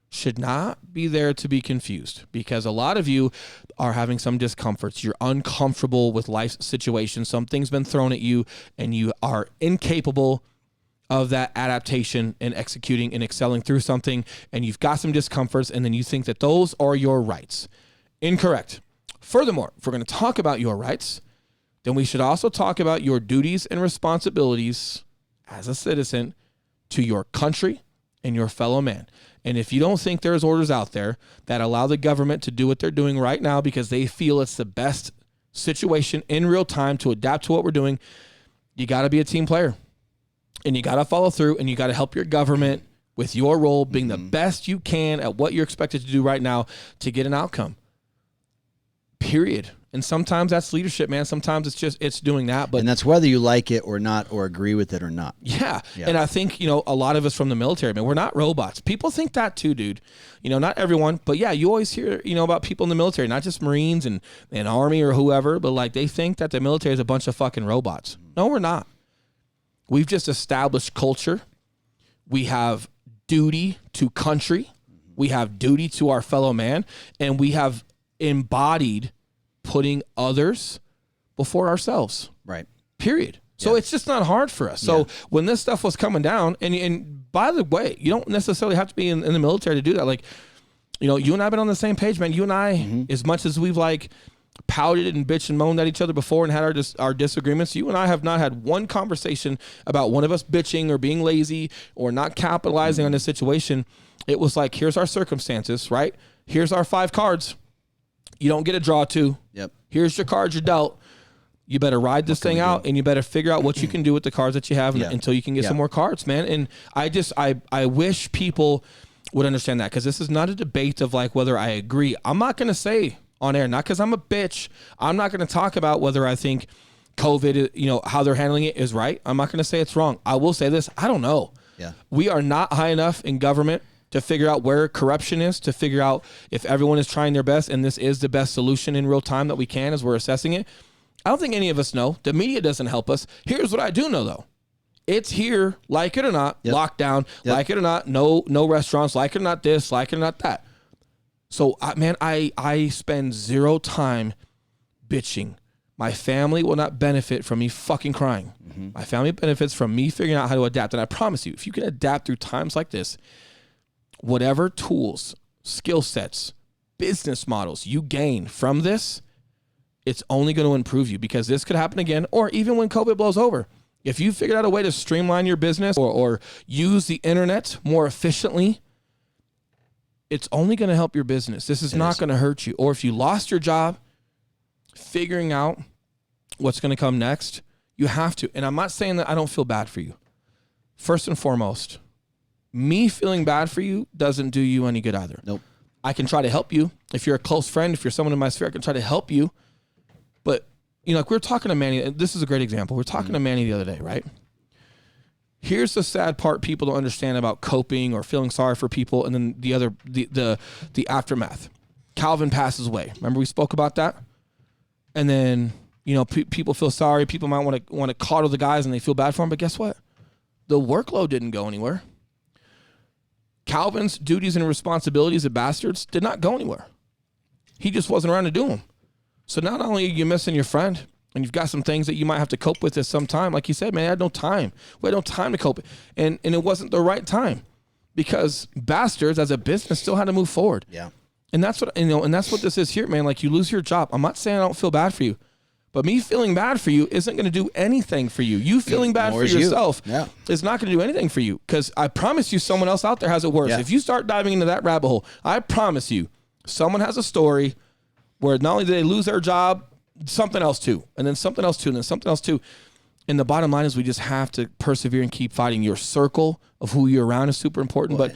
should not be there to be confused, because a lot of you are having some discomforts. You're uncomfortable with life situations. Something's been thrown at you, and you are incapable of that adaptation and executing and excelling through something, and you've got some discomforts, and then you think that those are your rights. Incorrect. Furthermore, if we're going to talk about your rights, then we should also talk about your duties and responsibilities as a citizen to your country and your fellow man. And if you don't think there's orders out there that allow the government to do what they're doing right now because they feel it's the best situation in real time to adapt to what we're doing, you got to be a team player. And you got to follow through, and you got to help your government with your role being the best you can at what you're expected to do right now to get an outcome. Period. And sometimes that's leadership, man. Sometimes it's doing that. But and that's whether you like it or not, or agree with it or not. Yeah. And I think, a lot of us from the military, man, we're not robots. People think that too, dude. Not everyone, but yeah, you always hear, about people in the military, not just Marines and Army or whoever, but like they think that the military is a bunch of fucking robots. No, we're not. We've just established culture. We have duty to country. We have duty to our fellow man. And we have embodied putting others before ourselves. Right. Period. So it's just not hard for us. So when this stuff was coming down, and by the way, you don't necessarily have to be in the military to do that. Like, you and I have been on the same page, man. You and I, as much as we've pouted and bitched and moaned at each other before and had our disagreements, you and I have not had one conversation about one of us bitching or being lazy or not capitalizing on the situation. It was like, here's our circumstances, right? Here's our 5 cards. You don't get a draw 2. Yep. Here's your cards you're dealt. You better ride this thing out, and you better figure out what you can do with the cards that you have until you can get some more cards, man. And I wish people would understand that, because this is not a debate of whether I agree. I'm not going to say on air, not because I'm a bitch. I'm not going to talk about whether I think COVID, how they're handling it is right. I'm not going to say it's wrong. I will say this. I don't know. Yeah. We are not high enough in government to figure out where corruption is, to figure out if everyone is trying their best and this is the best solution in real time that we can as we're assessing it. I don't think any of us know. The media doesn't help us. Here's what I do know, though. It's here, like it or not, lockdown, like it or not, no restaurants, like it or not this, like it or not that. So, I spend zero time bitching. My family will not benefit from me fucking crying. My family benefits from me figuring out how to adapt. And I promise you, if you can adapt through times like this, whatever tools, skill sets, business models you gain from this, it's only going to improve you, because this could happen again, or even when COVID blows over. If you figured out a way to streamline your business or use the internet more efficiently, it's only going to help your business. This is not going to hurt you. Or if you lost your job, figuring out what's going to come next, you have to. And I'm not saying that I don't feel bad for you. First and foremost, me feeling bad for you doesn't do you any good either. Nope. I can try to help you. If you're a close friend, if you're someone in my sphere, I can try to help you. But, you know, like we were talking to Manny, this is a great example. We were talking to Manny the other day, right? Here's the sad part people don't understand about coping or feeling sorry for people, and then the aftermath. Calvin passes away. Remember we spoke about that? And then, you know, people feel sorry. People might want to coddle the guys, and they feel bad for them. But guess what? The workload didn't go anywhere. Calvin's duties and responsibilities at Bastards did not go anywhere. He just wasn't around to do them. So not only are you missing your friend, and you've got some things that you might have to cope with at some time. Like you said, man, I had no time. We had no time to cope. And it wasn't the right time, because Bastards as a business still had to move forward. Yeah. And that's what, you know, and that's what this is here, man. Like, you lose your job. I'm not saying I don't feel bad for you, but me feeling bad for you isn't going to do anything for you. You feeling bad for yourself is not going to do anything for you, because I promise you someone else out there has it worse. Yeah. If you start diving into that rabbit hole, I promise you someone has a story where not only did they lose their job, something else too, and then something else too, and then something else too. And the bottom line is we just have to persevere and keep fighting. Your circle of who you're around is super important, but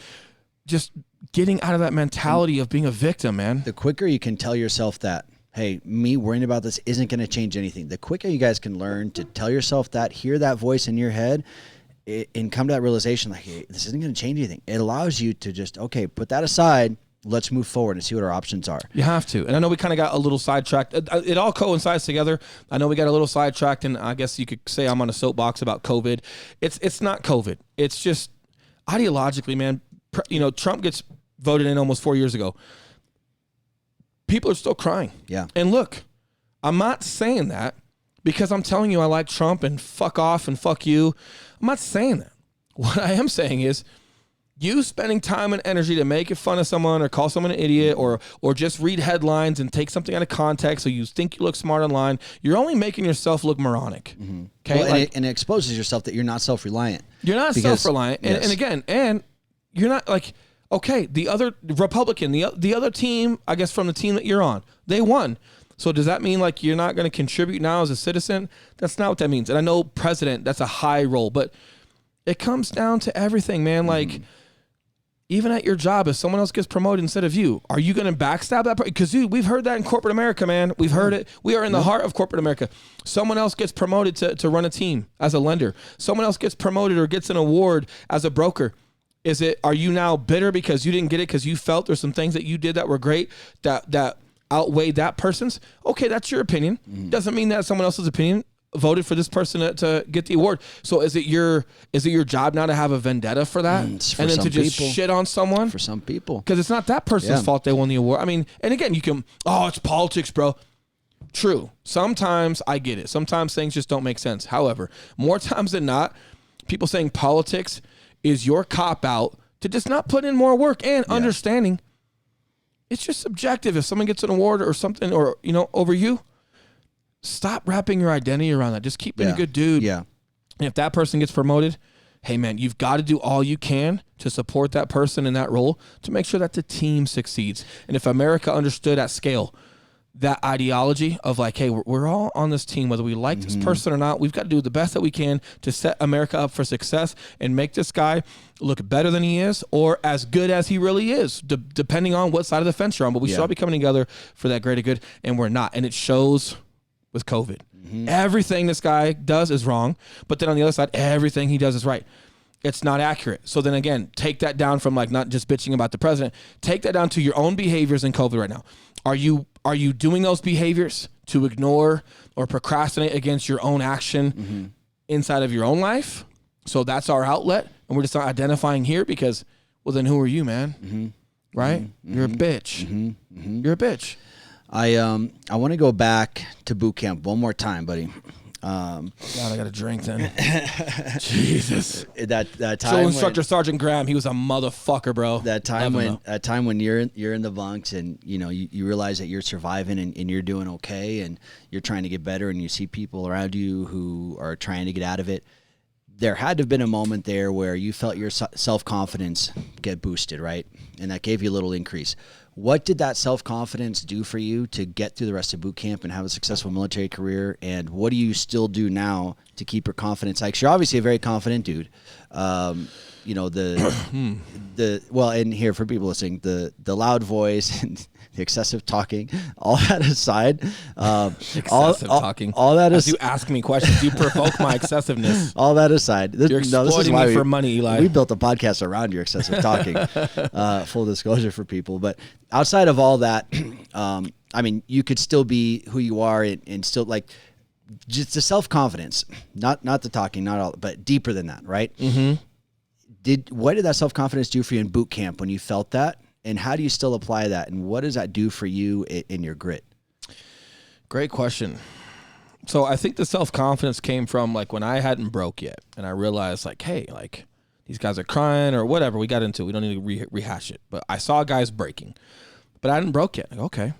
just getting out of that mentality of being a victim, man. The quicker you can tell yourself that, hey, me worrying about this isn't going to change anything, the quicker you guys can learn to tell yourself that, hear that voice in your head, and come to that realization, like, hey, this isn't going to change anything. It allows you to just, okay, put that aside. Let's move forward and see what our options are. You have to. And I know we kind of got a little sidetracked. It all coincides together. I know we got a little sidetracked, and I guess you could say I'm on a soapbox about COVID. It's not COVID. It's just ideologically, man. You know, Trump gets voted in almost 4 years ago. People are still crying. Yeah. And look, I'm not saying that because I'm telling you I like Trump and fuck off and fuck you. I'm not saying that. What I am saying is, you spending time and energy to make fun of someone or call someone an idiot or just read headlines and take something out of context so you think you look smart online, you're only making yourself look moronic. Mm-hmm. Okay, well, and it exposes yourself that you're not self-reliant. You're not self-reliant, and again, and you're not like, okay, the other Republican, the other team, I guess from the team that you're on, they won. So does that mean like you're not going to contribute now as a citizen? That's not what that means. And I know president, that's a high role, but it comes down to everything, man. Like, even at your job, if someone else gets promoted instead of you, are you going to backstab that person? Because we've heard that in corporate America, man. We've heard it. We are in the heart of corporate America. Someone else gets promoted to run a team as a lender. Someone else gets promoted or gets an award as a broker. Are you now bitter because you didn't get it because you felt there's some things that you did that were great that outweighed that person's? Okay, that's your opinion. Doesn't mean that someone else's opinion voted for this person to get the award. So is it your job now to have a vendetta for that, and then to just shit on someone? For some people, because it's not that person's fault they won the award. I mean, and again, you can, it's politics, bro. True. Sometimes I get it. Sometimes things just don't make sense. However, more times than not, people saying politics is your cop out to just not put in more work and understanding. It's just subjective. If someone gets an award or something, or over you, stop wrapping your identity around that. Just keep being a good dude. Yeah. And if that person gets promoted, hey, man, you've got to do all you can to support that person in that role to make sure that the team succeeds. And if America understood at scale that ideology of like, hey, we're all on this team, whether we like this person or not, we've got to do the best that we can to set America up for success and make this guy look better than he is or as good as he really is, depending on what side of the fence you're on. But we should all be coming together for that greater good, and we're not. And it shows with COVID. Everything this guy does is wrong, but then on the other side, everything he does is right. It's not accurate. So then again, take that down from like not just bitching about the president. Take that down to your own behaviors in COVID right now. Are you doing those behaviors to ignore or procrastinate against your own action inside of your own life? So that's our outlet, and we're just not identifying here because, well, then who are you, man? Right? You're a bitch. You're a bitch. I want to go back to boot camp one more time, buddy. God, I got a drink then. Jesus. That time. Drill instructor Sergeant Graham, he was a motherfucker, bro. That time when you're in the bunks and you realize that you're surviving and you're doing okay and you're trying to get better and you see people around you who are trying to get out of it. There had to have been a moment there where you felt your self-confidence get boosted, right? And that gave you a little increase. What did that self-confidence do for you to get through the rest of boot camp and have a successful military career? And what do you still do now to keep your confidence high? 'Cause you're obviously a very confident dude. And here for people listening, the loud voice and the excessive talking, all that aside, talking. All that as you ask me questions, you provoke my excessiveness. All that aside, you're exploiting me for money, Eli. We built a podcast around your excessive talking. Full disclosure for people, but outside of all that, I mean, you could still be who you are and still like just the self-confidence, not the talking, not all, but deeper than that, right? What did that self-confidence do for you in boot camp when you felt that? And how do you still apply that? And what does that do for you in your grit? Great question. So I think the self-confidence came from like when I hadn't broke yet. And I realized like, hey, like these guys are crying or whatever we got into. We don't need to rehash it. But I saw guys breaking. But I hadn't broke yet. Like, okay,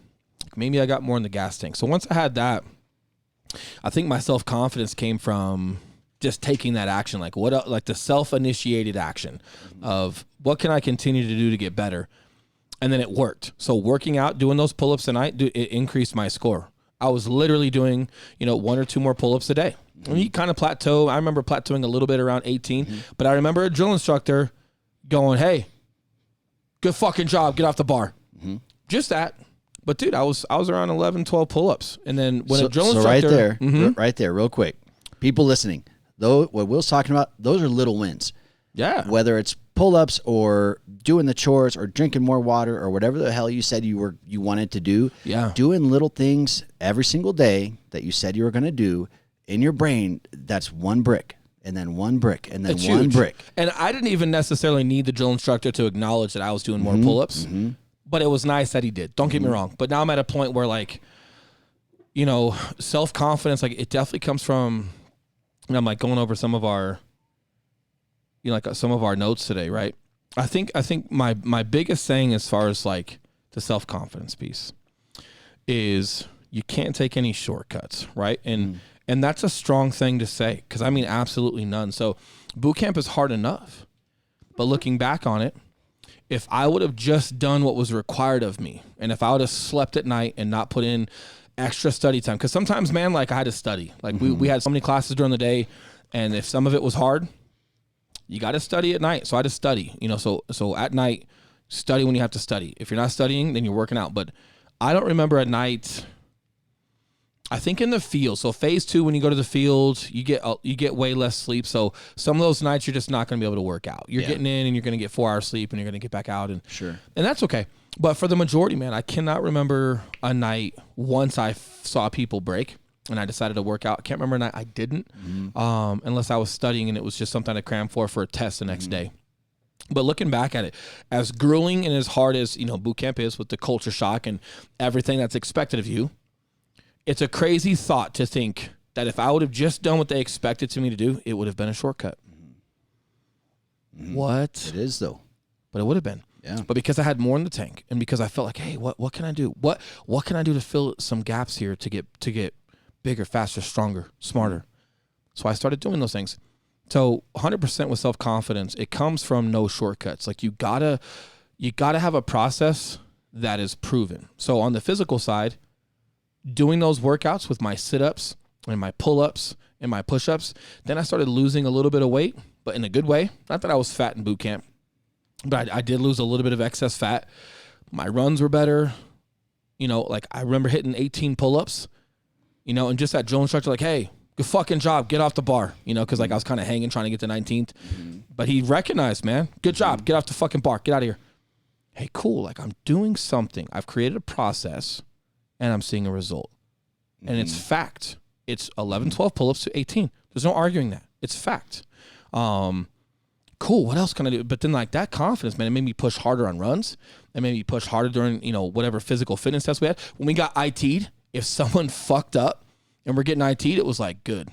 maybe I got more in the gas tank. So once I had that, I think my self-confidence came from just taking that action. Like like the self-initiated action of what can I continue to do to get better? And then it worked. So working out, doing those pull-ups a night, it increased my score. I was literally doing, 1 or 2 more pull-ups a day. And you kind of plateau. I remember plateauing a little bit around 18. But I remember a drill instructor going, hey, good fucking job. Get off the bar. Just that. But, dude, I was around 11, 12 pull-ups. And then when a drill instructor... right there, real quick. People listening, though, what Will's talking about, those are little wins. Yeah. Whether it's pull-ups or doing the chores or drinking more water or whatever the hell you said you wanted to do. Yeah. Doing little things every single day that you said you were going to do in your brain, that's one brick and then one brick and then it's one huge. brick. And I didn't even necessarily need the drill instructor to acknowledge that I was doing more pull-ups, but it was nice that he did. Don't get me wrong. But now I'm at a point where like, self-confidence, like it definitely comes from, I'm like going over some of our, like some of our notes today, right? I think my biggest saying as far as like the self-confidence piece is you can't take any shortcuts, right? And that's a strong thing to say because I mean absolutely none. So boot camp is hard enough, but looking back on it, if I would have just done what was required of me, and if I would have slept at night and not put in extra study time, because sometimes, man, like I had to study. Like we had so many classes during the day, and if some of it was hard, you got to study at night. So I had to study, so at night, study when you have to study. If you're not studying, then you're working out. But I don't remember at night, I think in the field. So phase 2, when you go to the field, you get way less sleep. So some of those nights, you're just not going to be able to work out. You're getting in and you're going to get 4 hours sleep and you're going to get back out. And that's okay. But for the majority, man, I cannot remember a night once I saw people break and I decided to work out. I can't remember a night I didn't, unless I was studying and it was just something I crammed for a test the next day. But looking back at it, as grueling and as hard as boot camp is with the culture shock and everything that's expected of you, it's a crazy thought to think that if I would have just done what they expected to me to do, it would have been a shortcut. What? It is though. But it would have been. Yeah. But because I had more in the tank and because I felt like, hey, what can I do? What can I do to fill some gaps here to get bigger, faster, stronger, smarter? So I started doing those things. So 100% with self-confidence, it comes from no shortcuts. Like you gotta have a process that is proven. So on the physical side, doing those workouts with my sit-ups and my pull-ups and my push-ups, then I started losing a little bit of weight, but in a good way. Not that I was fat in boot camp, but I did lose a little bit of excess fat. My runs were better. Like I remember hitting 18 pull-ups, and just that drill instructor like, hey, good fucking job. Get off the bar, because like I was kind of hanging trying to get to 19th. But he recognized, man, good job. Get off the fucking bar. Get out of here. Hey, cool. Like I'm doing something. I've created a process and I'm seeing a result. And it's fact. It's 11, 12 pull-ups to 18. There's no arguing that. It's fact. Cool. What else can I do? But then like that confidence, man, it made me push harder on runs. It made me push harder during, whatever physical fitness test we had. When we got IT'd, if someone fucked up and we're getting IT'd, it was like, good.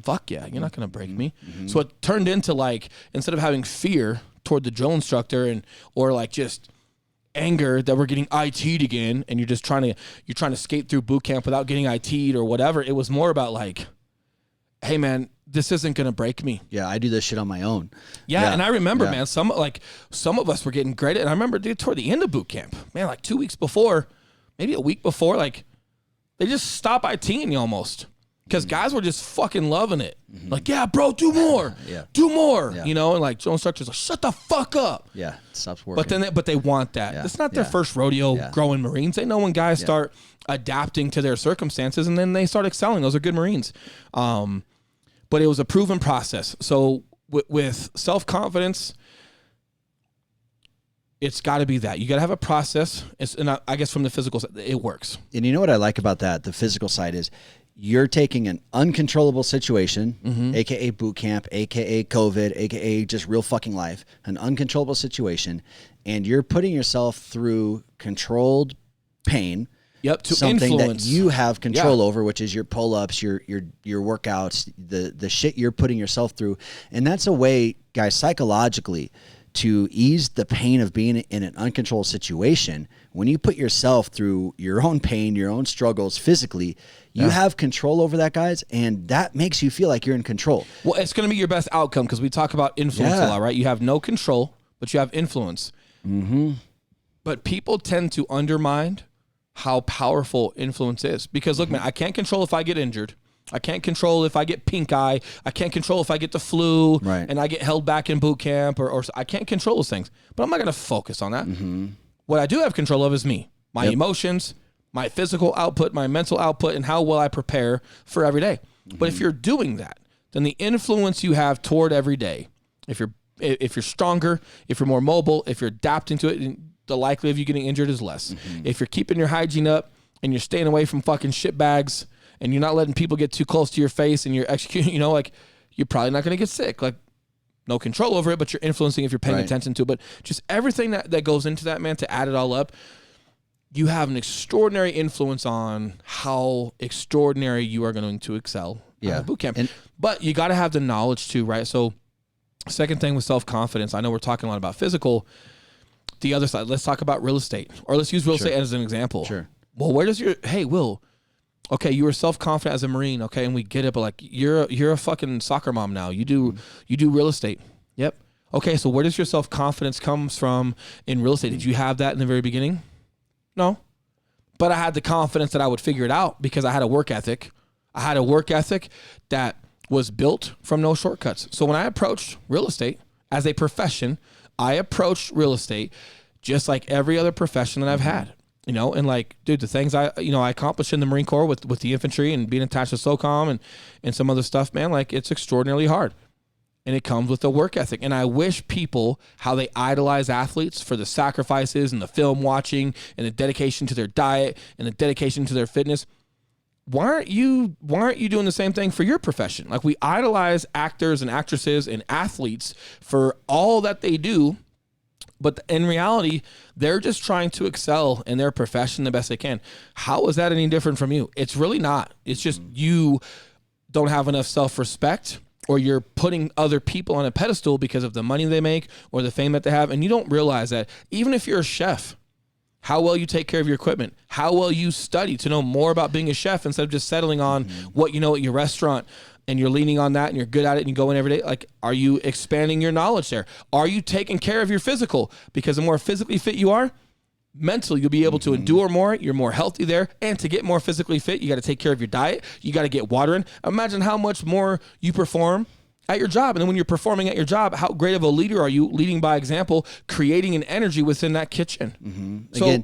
Fuck yeah. You're not going to break me. So it turned into like, instead of having fear toward the drill instructor or like just anger that we're getting IT'd again, and you're trying to skate through boot camp without getting IT'd or whatever. It was more about like, hey man, this isn't going to break me. Yeah, I do this shit on my own. Yeah, and I remember, man, some of us were getting graded, and I remember, dude, toward the end of boot camp, man, like 2 weeks before, maybe a week before, like, they just stop ITing you almost. Because guys were just fucking loving it. Like, yeah, bro, do more. Do more. Yeah. And like drill instructors like, shut the fuck up. Yeah, it stops working. But they want that. Yeah. It's not their first rodeo growing Marines. They know when guys start adapting to their circumstances, and then they start excelling. Those are good Marines. But it was a proven process. So with self-confidence, it's got to be that. You got to have a process. And I guess from the physical side, it works. And you know what I like about that, the physical side, is you're taking an uncontrollable situation, a.k.a. boot camp, a.k.a. COVID, a.k.a. just real fucking life, an uncontrollable situation, and you're putting yourself through controlled pain. Yep, to something influence. that you have control over, which is your pull-ups, your workouts, the shit you're putting yourself through. And that's a way, guys, psychologically, to ease the pain of being in an uncontrolled situation. When you put yourself through your own pain, your own struggles physically, you have control over that, guys, and that makes you feel like you're in control. Well, it's going to be your best outcome because we talk about influence a lot, right? You have no control, but you have influence. But people tend to undermine how powerful influence is. Because look, man, I can't control if I get injured. I can't control if I get pink eye. I can't control if I get the flu and I get held back in boot camp or I can't control those things. But I'm not going to focus on that. What I do have control of is me, my emotions, my physical output, my mental output, and how well I prepare for every day. But if you're doing that, then the influence you have toward every day, if you're stronger, if you're more mobile, if you're adapting to it, the likelihood of you getting injured is less. If you're keeping your hygiene up and you're staying away from fucking shit bags and you're not letting people get too close to your face and you're executing, you're probably not going to get sick. Like, no control over it, but you're influencing if you're paying attention to it. But just everything that goes into that, man, to add it all up, you have an extraordinary influence on how extraordinary you are going to excel at boot camp. But you got to have the knowledge too, right? So second thing with self-confidence, I know we're talking a lot about physical. The other side, let's talk about real estate, or let's use real estate as an example. Well, where does Will, okay, you were self-confident as a Marine, okay, and we get it, but like you're a fucking soccer mom now. You do real estate. Yep. Okay, so where does your self-confidence comes from in real estate? Did you have that in the very beginning? No. But I had the confidence that I would figure it out because I had a work ethic. I had a work ethic that was built from no shortcuts. So when I approached real estate as a profession, I approached real estate just like every other profession that I've had, and like, dude, the things I accomplished in the Marine Corps with the infantry and being attached to SOCOM and some other stuff, man, like it's extraordinarily hard. And it comes with a work ethic. And I wish people, how they idolize athletes for the sacrifices and the film watching and the dedication to their diet and the dedication to their fitness. Why aren't you doing the same thing for your profession? Like, we idolize actors and actresses and athletes for all that they do, but in reality, they're just trying to excel in their profession the best they can. How is that any different from you? It's really not. It's just you don't have enough self-respect, or you're putting other people on a pedestal because of the money they make or the fame that they have, and you don't realize that even if you're a chef, how well you take care of your equipment, how well you study to know more about being a chef instead of just settling on what you know at your restaurant, and you're leaning on that and you're good at it and you go in every day. Like, are you expanding your knowledge there? Are you taking care of your physical? Because the more physically fit you are, mentally you'll be able to endure more. You're more healthy there. And to get more physically fit, you got to take care of your diet. You got to get water in. Imagine how much more you perform at your job. And then when you're performing at your job, how great of a leader are you, leading by example, creating an energy within that kitchen? So, again,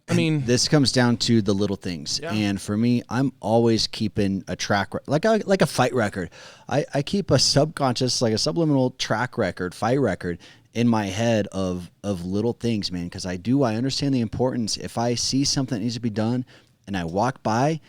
I mean, this comes down to the little things. And for me, I'm always keeping a track, like a fight record. I keep a subconscious, like a subliminal fight record in my head of little things, man. Because I understand the importance. If I see something that needs to be done and I walk by,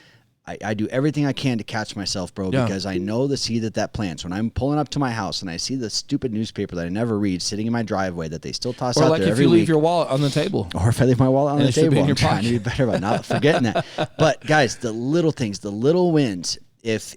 I do everything I can to catch myself, bro, because I know the seed that plants. When I'm pulling up to my house and I see the stupid newspaper that I never read sitting in my driveway that they still toss out like there if every you leave week. your wallet on the table. Or if I leave my wallet on the table, I'm trying to be pocket. better about not forgetting that. But guys, the little things, the little wins, if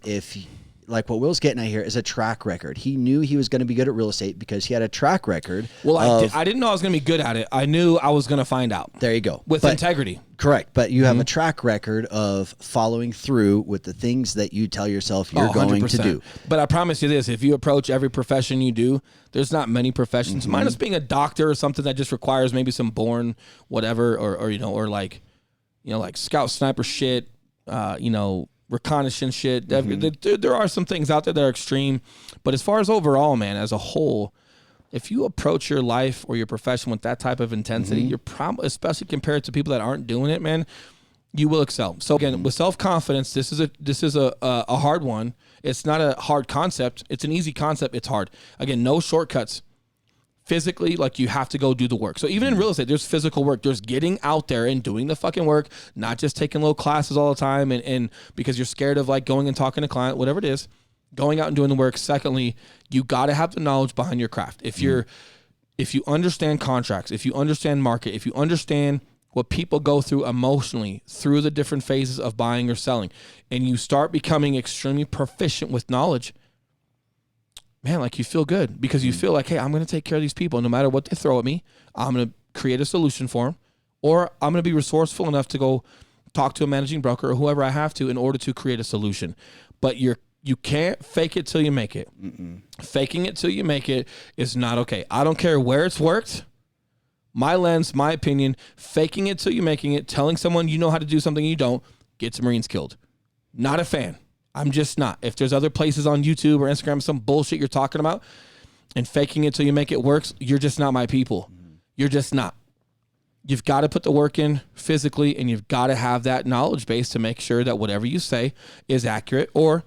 like what Will's getting at here is a track record. He knew he was going to be good at real estate because he had a track record. Well, I didn't know I was going to be good at it. I knew I was going to find out. There you go. With integrity. Correct. But you have a track record of following through with the things that you tell yourself you're going to do. But I promise you this, if you approach every profession you do, there's not many professions, minus being a doctor or something that just requires maybe some born whatever, or like scout sniper shit, reconnaissance shit. There are some things out there that are extreme, but as far as overall, man, as a whole, if you approach your life or your profession with that type of intensity, you're probably, especially compared to people that aren't doing it, man, you will excel. So again, with self-confidence, this is a hard one. It's not a hard concept. It's an easy concept. It's hard. Again, no shortcuts. Physically, like you have to go do the work. So even in real estate, there's physical work. There's getting out there and doing the fucking work, not just taking little classes all the time and because you're scared of like going and talking to a client, whatever it is, going out and doing the work. Secondly, you got to have the knowledge behind your craft. If you understand contracts, if you understand market, if you understand what people go through emotionally through the different phases of buying or selling, and you start becoming extremely proficient with knowledge, man, like you feel good because you feel like, hey, I'm going to take care of these people. No matter what they throw at me, I'm going to create a solution for them, or I'm going to be resourceful enough to go talk to a managing broker or whoever I have to in order to create a solution. But you can't fake it till you make it. Faking it till you make it is not okay. I don't care where it's worked. My lens, my opinion, faking it till you're making it, telling someone you know how to do something you don't, gets Marines killed. Not a fan. I'm just not. If there's other places on YouTube or Instagram, some bullshit you're talking about and faking it till you make it works, you're just not my people. You're just not. You've got to put the work in physically, and you've got to have that knowledge base to make sure that whatever you say is accurate, or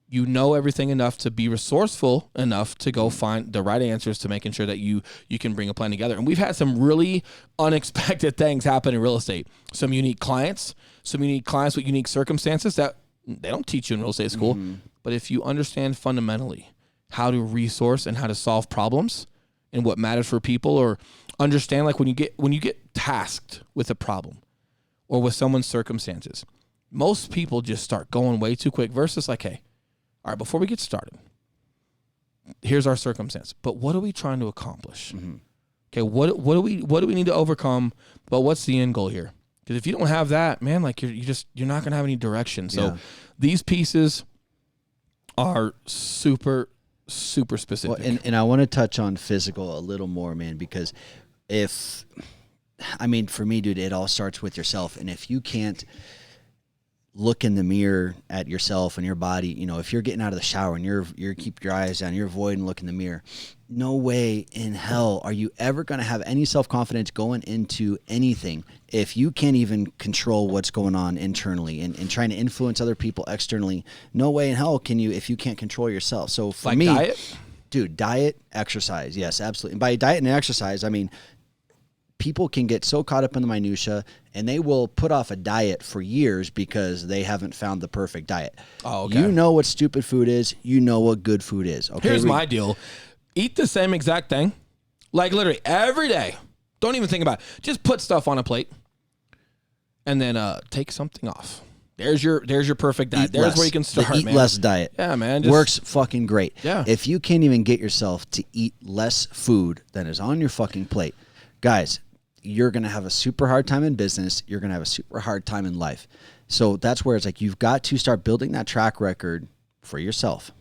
you know everything enough to be resourceful enough to go find the right answers to making sure that you can bring a plan together. And we've had some really unexpected things happen in real estate. Some unique clients with unique circumstances that they don't teach you in real estate school. But if you understand fundamentally how to resource and how to solve problems and what matters for people, or understand like when you get tasked with a problem or with someone's circumstances, most people just start going way too quick versus like, hey, all right, before we get started, here's our circumstance. But what are we trying to accomplish? Okay, what do we need to overcome? But what's the end goal here? Because if you don't have that, man, like you're not gonna have any direction. So these pieces are super, super specific. Well, and I want to touch on physical a little more, man, because for me, dude, it all starts with yourself. And if you can't look in the mirror at yourself and your body, if you're getting out of the shower and you're keep your eyes down, you're avoiding looking in the mirror, no way in hell are you ever going to have any self-confidence going into anything if you can't even control what's going on internally and trying to influence other people externally. No way in hell can you if you can't control yourself. So for like me, diet? Dude, diet, exercise. Yes, absolutely. And by diet and exercise, I mean people can get so caught up in the minutia, and they will put off a diet for years because they haven't found the perfect diet. Oh, okay. You know what stupid food is. You know what good food is. Okay. Here's my deal. Eat the same exact thing. Like literally every day. Don't even think about it. Just put stuff on a plate and then take something off. There's your perfect diet. There's where you can start, the eat less diet. Yeah, man. Works fucking great. Yeah. If you can't even get yourself to eat less food than is on your fucking plate, guys, you're going to have a super hard time in business. You're going to have a super hard time in life. So that's where it's like you've got to start building that track record for yourself,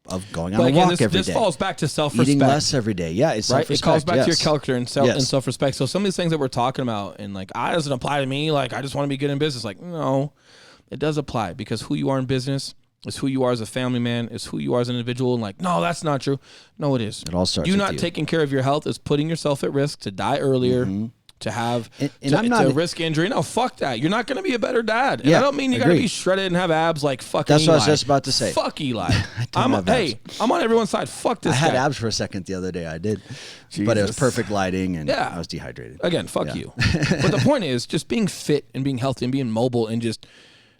of going on a walk every day. This falls back to self-respect. Eating less every day. Yeah, it's right. self-respect. It calls back yes. to your character and self-respect. So some of these things that we're talking about, and like, it doesn't apply to me. Like, I just want to be good in business. Like, no, it does apply, because who you are in business is who you are as a family man, is who you are as an individual. And like, no, that's not true. No, it is. It all starts you with not you. taking care of your health is putting yourself at risk to die earlier. To have to risk injury. No, fuck that. You're not going to be a better dad. And I don't mean you got to be shredded and have abs like fucking That's Eli. what I was just about to say. Fuck Eli. I'm on everyone's side. Fuck this guy. I had abs for a second the other day. I did. Jesus. But it was perfect lighting, and I was dehydrated. Again, fuck you. But the point is just being fit and being healthy and being mobile and just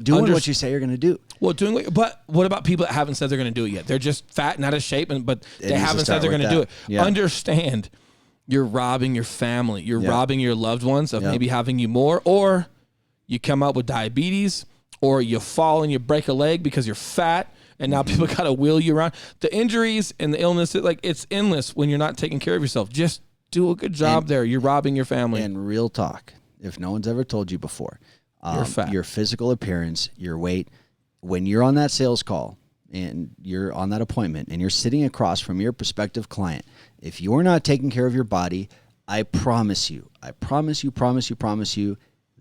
doing what you say you're going to do. Well, but what about people that haven't said they're going to do it yet? They're just fat and out of shape, but they haven't said they're going to do it. Yeah. Understand, you're robbing your family. You're robbing your loved ones of maybe having you more, or you come out with diabetes, or you fall and you break a leg because you're fat, and now people got to wheel you around. The injuries and the illness, it's endless when you're not taking care of yourself. Just do a good job there. You're robbing your family. And real talk, if no one's ever told you before, your physical appearance, your weight, when you're on that sales call and you're on that appointment and you're sitting across from your prospective client, if you're not taking care of your body, I promise you,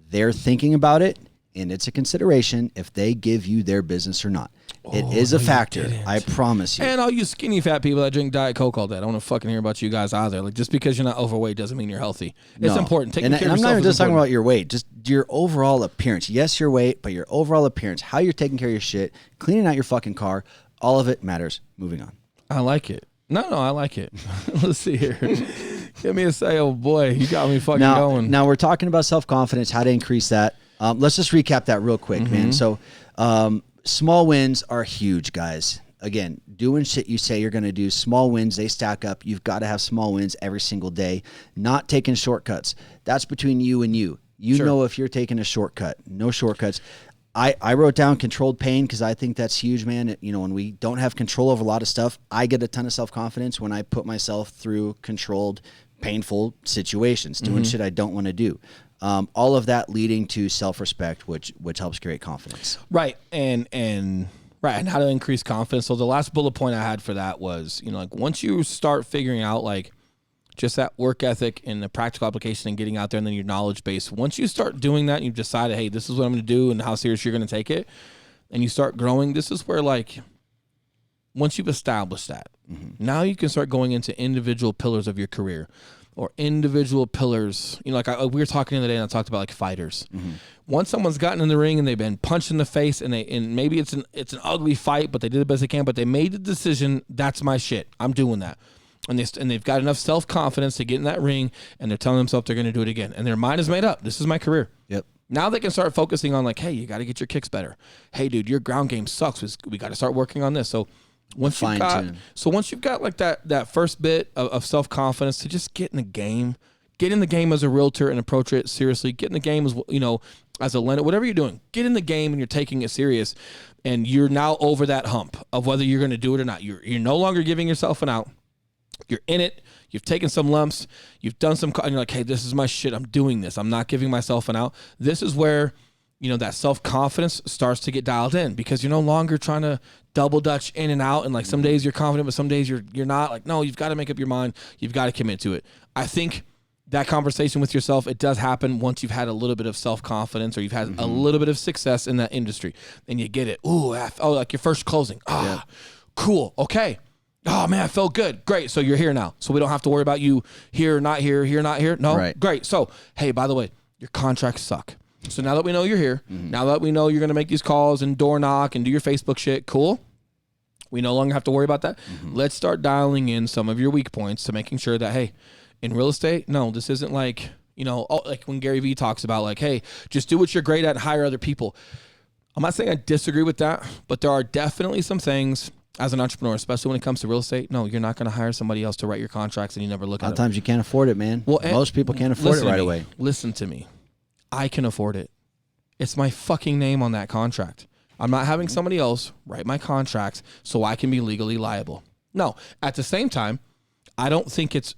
they're thinking about it, and it's a consideration if they give you their business or not. It is a factor. I promise you. And all you skinny fat people that drink Diet Coke all day, I don't want to fucking hear about you guys either. Like, just because you're not overweight doesn't mean you're healthy. It's important. Taking care of yourself. I'm not even just talking about your weight, just your overall appearance. Yes, your weight, but your overall appearance, how you're taking care of your shit, cleaning out your fucking car, all of it matters. Moving on. I like it. No, I like it. Let's see here. Give me a say, oh boy, you got me fucking going. Now we're talking about self-confidence, how to increase that. Let's just recap that real quick, man. So small wins are huge, guys. Again, doing shit you say you're going to do, small wins, they stack up. You've got to have small wins every single day, not taking shortcuts. That's between you and you. You know if you're taking a shortcut. No shortcuts. I wrote down controlled pain because I think that's huge, man. When we don't have control over a lot of stuff, I get a ton of self-confidence when I put myself through controlled, painful situations, doing shit I don't want to do. All of that leading to self-respect, which helps create confidence. Right. And how to increase confidence. So the last bullet point I had for that was, once you start figuring out just that work ethic and the practical application and getting out there and then your knowledge base, once you start doing that and you've decided, hey, this is what I'm going to do and how serious you're going to take it, and you start growing, this is where once you've established that, now you can start going into individual pillars of your career. Or individual pillars, we were talking the other day and I talked about fighters. Once someone's gotten in the ring and they've been punched in the face and maybe it's an ugly fight, but they did the best they can, but they made the decision, that's my shit. I'm doing that. And they've got enough self-confidence to get in that ring and they're telling themselves they're going to do it again. And their mind is made up. This is my career. Yep. Now they can start focusing on hey, you got to get your kicks better. Hey, dude, your ground game sucks. We got to start working on this. So once you've got that first bit of self-confidence to just get in the game as a realtor and approach it seriously, get in the game as a lender, whatever you're doing, get in the game and you're taking it serious, and you're now over that hump of whether you're going to do it or not. You're no longer giving yourself an out. You're in it. You've taken some lumps. You've done some, and you're like, hey, this is my shit. I'm doing this. I'm not giving myself an out. This is where that self-confidence starts to get dialed in, because you're no longer trying to double dutch in and out. And some days you're confident, but some days you're not. No, you've got to make up your mind. You've got to commit to it. I think that conversation with yourself, it does happen once you've had a little bit of self-confidence or you've had a little bit of success in that industry, and you get it. Like your first closing. Cool. Okay. Oh man, I felt good. Great. So you're here now. So we don't have to worry about you here, not here, here, not here. No. Right. Great. So, hey, by the way, your contracts suck. So now that we know you're here, now that we know you're going to make these calls and door knock and do your Facebook shit, cool. We no longer have to worry about that. Let's start dialing in some of your weak points to making sure that, hey, in real estate, no, this isn't like when Gary Vee talks about hey, just do what you're great at and hire other people. I'm not saying I disagree with that, but there are definitely some things as an entrepreneur, especially when it comes to real estate. No, you're not going to hire somebody else to write your contracts and you never look at it. Sometimes you can't afford it, man. Well, most people can't afford it right away. Listen to me. I can afford it. It's my fucking name on that contract. I'm not having somebody else write my contracts so I can be legally liable. No. At the same time, I don't think it's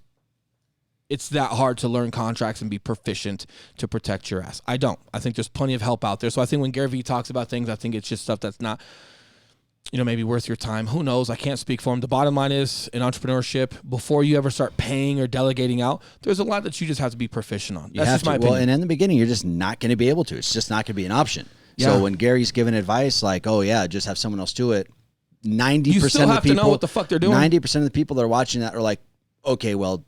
that hard to learn contracts and be proficient to protect your ass. I don't. I think there's plenty of help out there. So I think when Gary Vee talks about things, I think it's just stuff that's not maybe worth your time. Who knows? I can't speak for him. The bottom line is, in entrepreneurship, before you ever start paying or delegating out, there's a lot that you just have to be proficient on. That's just my opinion. Well, and in the beginning, you're just not going to be able to. It's just not going to be an option. Yeah. So when Gary's giving advice just have someone else do it, 90% of the people, you still have to know what the fuck they're doing. 90% of the people that are watching that are like, okay, well,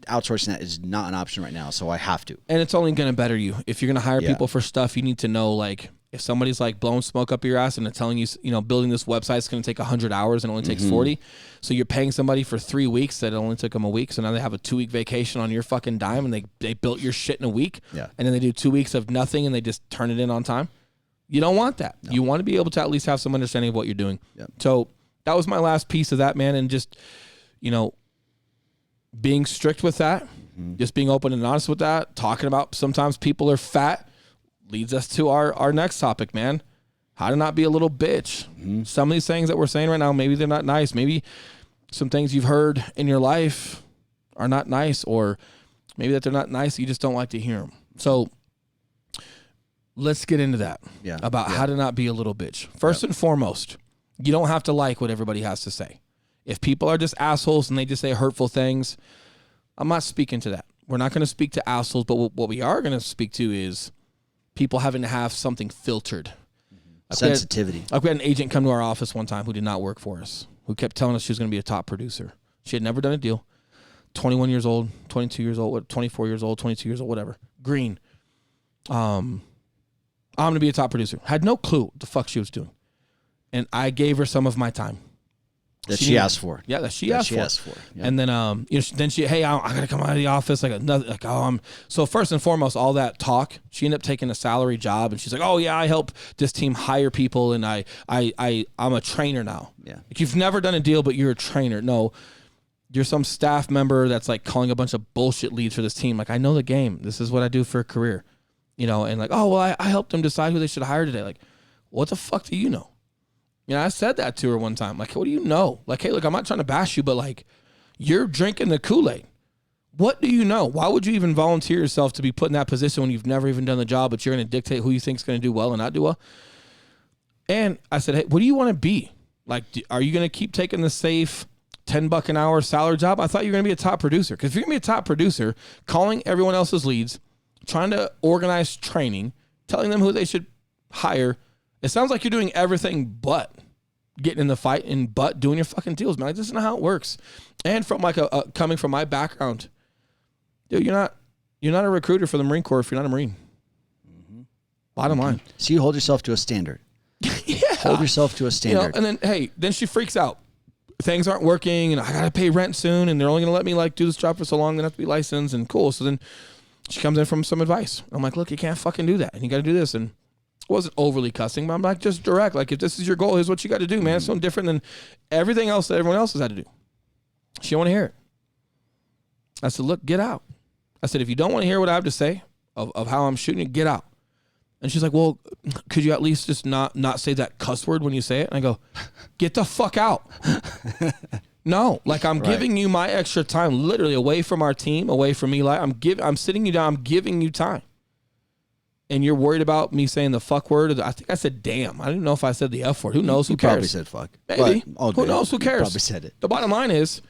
outsourcing that is not an option right now, so I have to. And it's only going to better you. If you're going to hire people for stuff, you need to know, if somebody's blowing smoke up your ass and they're telling you, building this website is going to take 100 hours and only takes 40. So you're paying somebody for 3 weeks that it only took them a week. So now they have a 2-week vacation on your fucking dime and they built your shit in a week. Yeah. And then they do 2 weeks of nothing and they just turn it in on time. You don't want that. No. You want to be able to at least have some understanding of what you're doing. Yep. So that was my last piece of that, man. And just, being strict with that, just being open and honest with that, talking about sometimes people are fat leads us to our next topic, man. How to not be a little bitch. Some of these things that we're saying right now, maybe they're not nice. Maybe some things you've heard in your life are not nice, or maybe that they're not nice. You just don't like to hear them. So let's get into that about how to not be a little bitch. First and foremost, you don't have to like what everybody has to say. If people are just assholes and they just say hurtful things, I'm not speaking to that. We're not going to speak to assholes, but what we are going to speak to is people having to have something filtered. Sensitivity. We had an agent come to our office one time who did not work for us, who kept telling us she was going to be a top producer. She had never done a deal. 21 years old, 22 years old, 24 years old, 22 years old, whatever. Green. I'm going to be a top producer. Had no clue what the fuck she was doing. And I gave her some of my time. That she asked for. Yeah, that she asked for. Yep. And then, then she, hey, I got to come out of the office. So first and foremost, all that talk, she ended up taking a salary job, and she's like, oh yeah, I help this team hire people, and I'm a trainer now. Yeah. Like, you've never done a deal, but you're a trainer. No, you're some staff member that's like calling a bunch of bullshit leads for this team. Like, I know the game. This is what I do for a career, and like, oh, well, I helped them decide who they should hire today. Like, what the fuck do you know? I said that to her one time. Like, what do you know? Like, hey, look, I'm not trying to bash you, but like, you're drinking the Kool-Aid. What do you know? Why would you even volunteer yourself to be put in that position when you've never even done the job, but you're going to dictate who you think is going to do well and not do well? And I said, hey, what do you want to be? Like, are you going to keep taking the safe $10 an hour salary job? I thought you were going to be a top producer. Because if you're going to be a top producer, calling everyone else's leads, trying to organize training, telling them who they should hire, it sounds like you're doing everything but getting in the fight and but doing your fucking deals, man. Like, this is not how it works. And from like coming from my background, dude, you're not a recruiter for the Marine Corps if you're not a Marine. Bottom line. So you hold yourself to a standard. Hold yourself to a standard. And then she freaks out. Things aren't working, and I gotta pay rent soon, and they're only gonna let me like do this job for so long. Then I have to be licensed and cool. So then she comes in from some advice. I'm like, look, you can't fucking do that, and you got to do this. And wasn't overly cussing, but I'm like, just direct. Like, if this is your goal, here's what you got to do, man. It's so different than everything else that everyone else has had to do. She don't want to hear it. I said, look, get out. I said, if you don't want to hear what I have to say of how I'm shooting it, get out. And she's like, well, could you at least just not say that cuss word when you say it? And I go, get the fuck out. No, like, I'm giving you my extra time, literally away from our team, away from Eli. I'm sitting you down. I'm giving you time. And you're worried about me saying the fuck word? I think I said damn. I don't know if I said the F word. Who knows? Who cares? Probably said fuck. Maybe. Who knows? Who cares? Probably said it. The bottom line is,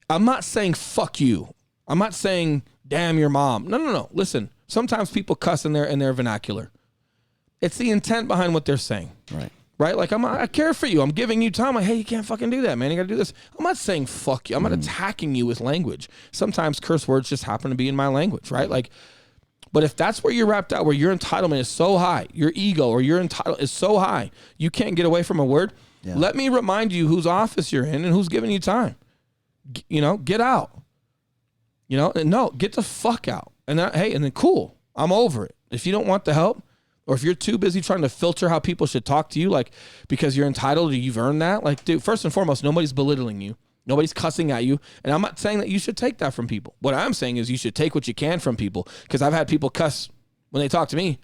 I'm not saying fuck you. I'm not saying damn your mom. No. Listen, sometimes people cuss in their vernacular. It's the intent behind what they're saying. Right? Like, I care for you. I'm giving you time. Like, hey, you can't fucking do that, man. You got to do this. I'm not saying fuck you. I'm not attacking you with language. Sometimes curse words just happen to be in my language, right? Like, but if that's where you're wrapped out, where your entitlement is so high, your ego or your entitlement is so high, you can't get away from a word. Yeah. Let me remind you whose office you're in and who's giving you time. Get out. No, get the fuck out. And then cool, I'm over it. If you don't want the help, or if you're too busy trying to filter how people should talk to you, like, because you're entitled or you've earned that, like, dude, first and foremost, nobody's belittling you. Nobody's cussing at you. And I'm not saying that you should take that from people. What I'm saying is you should take what you can from people, because I've had people cuss when they talk to me.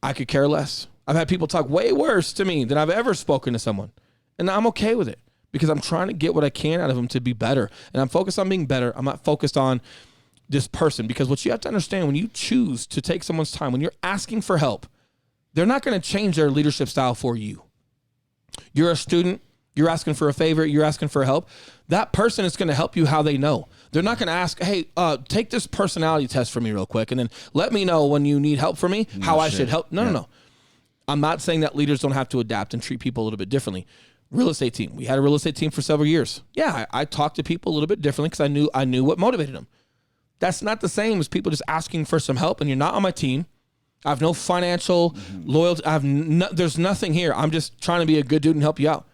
I could care less. I've had people talk way worse to me than I've ever spoken to someone. And I'm okay with it, because I'm trying to get what I can out of them to be better. And I'm focused on being better. I'm not focused on this person, because what you have to understand, when you choose to take someone's time, when you're asking for help, they're not going to change their leadership style for you. You're a student. You're asking for a favor. You're asking for help. That person is going to help you how they know. They're not going to ask, hey, take this personality test for me real quick, and then let me know when you need help from me, how I should help. No. I'm not saying that leaders don't have to adapt and treat people a little bit differently. Real estate team. We had a real estate team for several years. Yeah, I talked to people a little bit differently because I knew what motivated them. That's not the same as people just asking for some help, and you're not on my team. I have no financial loyalty. There's nothing here. I'm just trying to be a good dude and help you out.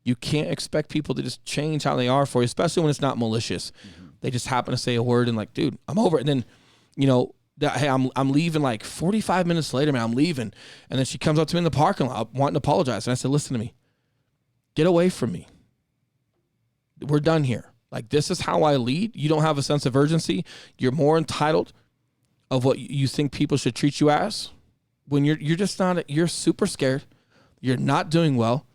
You can't expect people to just change how they are for you, especially when it's not malicious. They just happen to say a word and like, dude, I'm over it. And then, that, hey, I'm leaving like 45 minutes later, man. I'm leaving. And then she comes up to me in the parking lot wanting to apologize. And I said, listen to me. Get away from me. We're done here. Like, this is how I lead. You don't have a sense of urgency. You're more entitled of what you think people should treat you as. When you're just not, you're super scared. You're not doing well.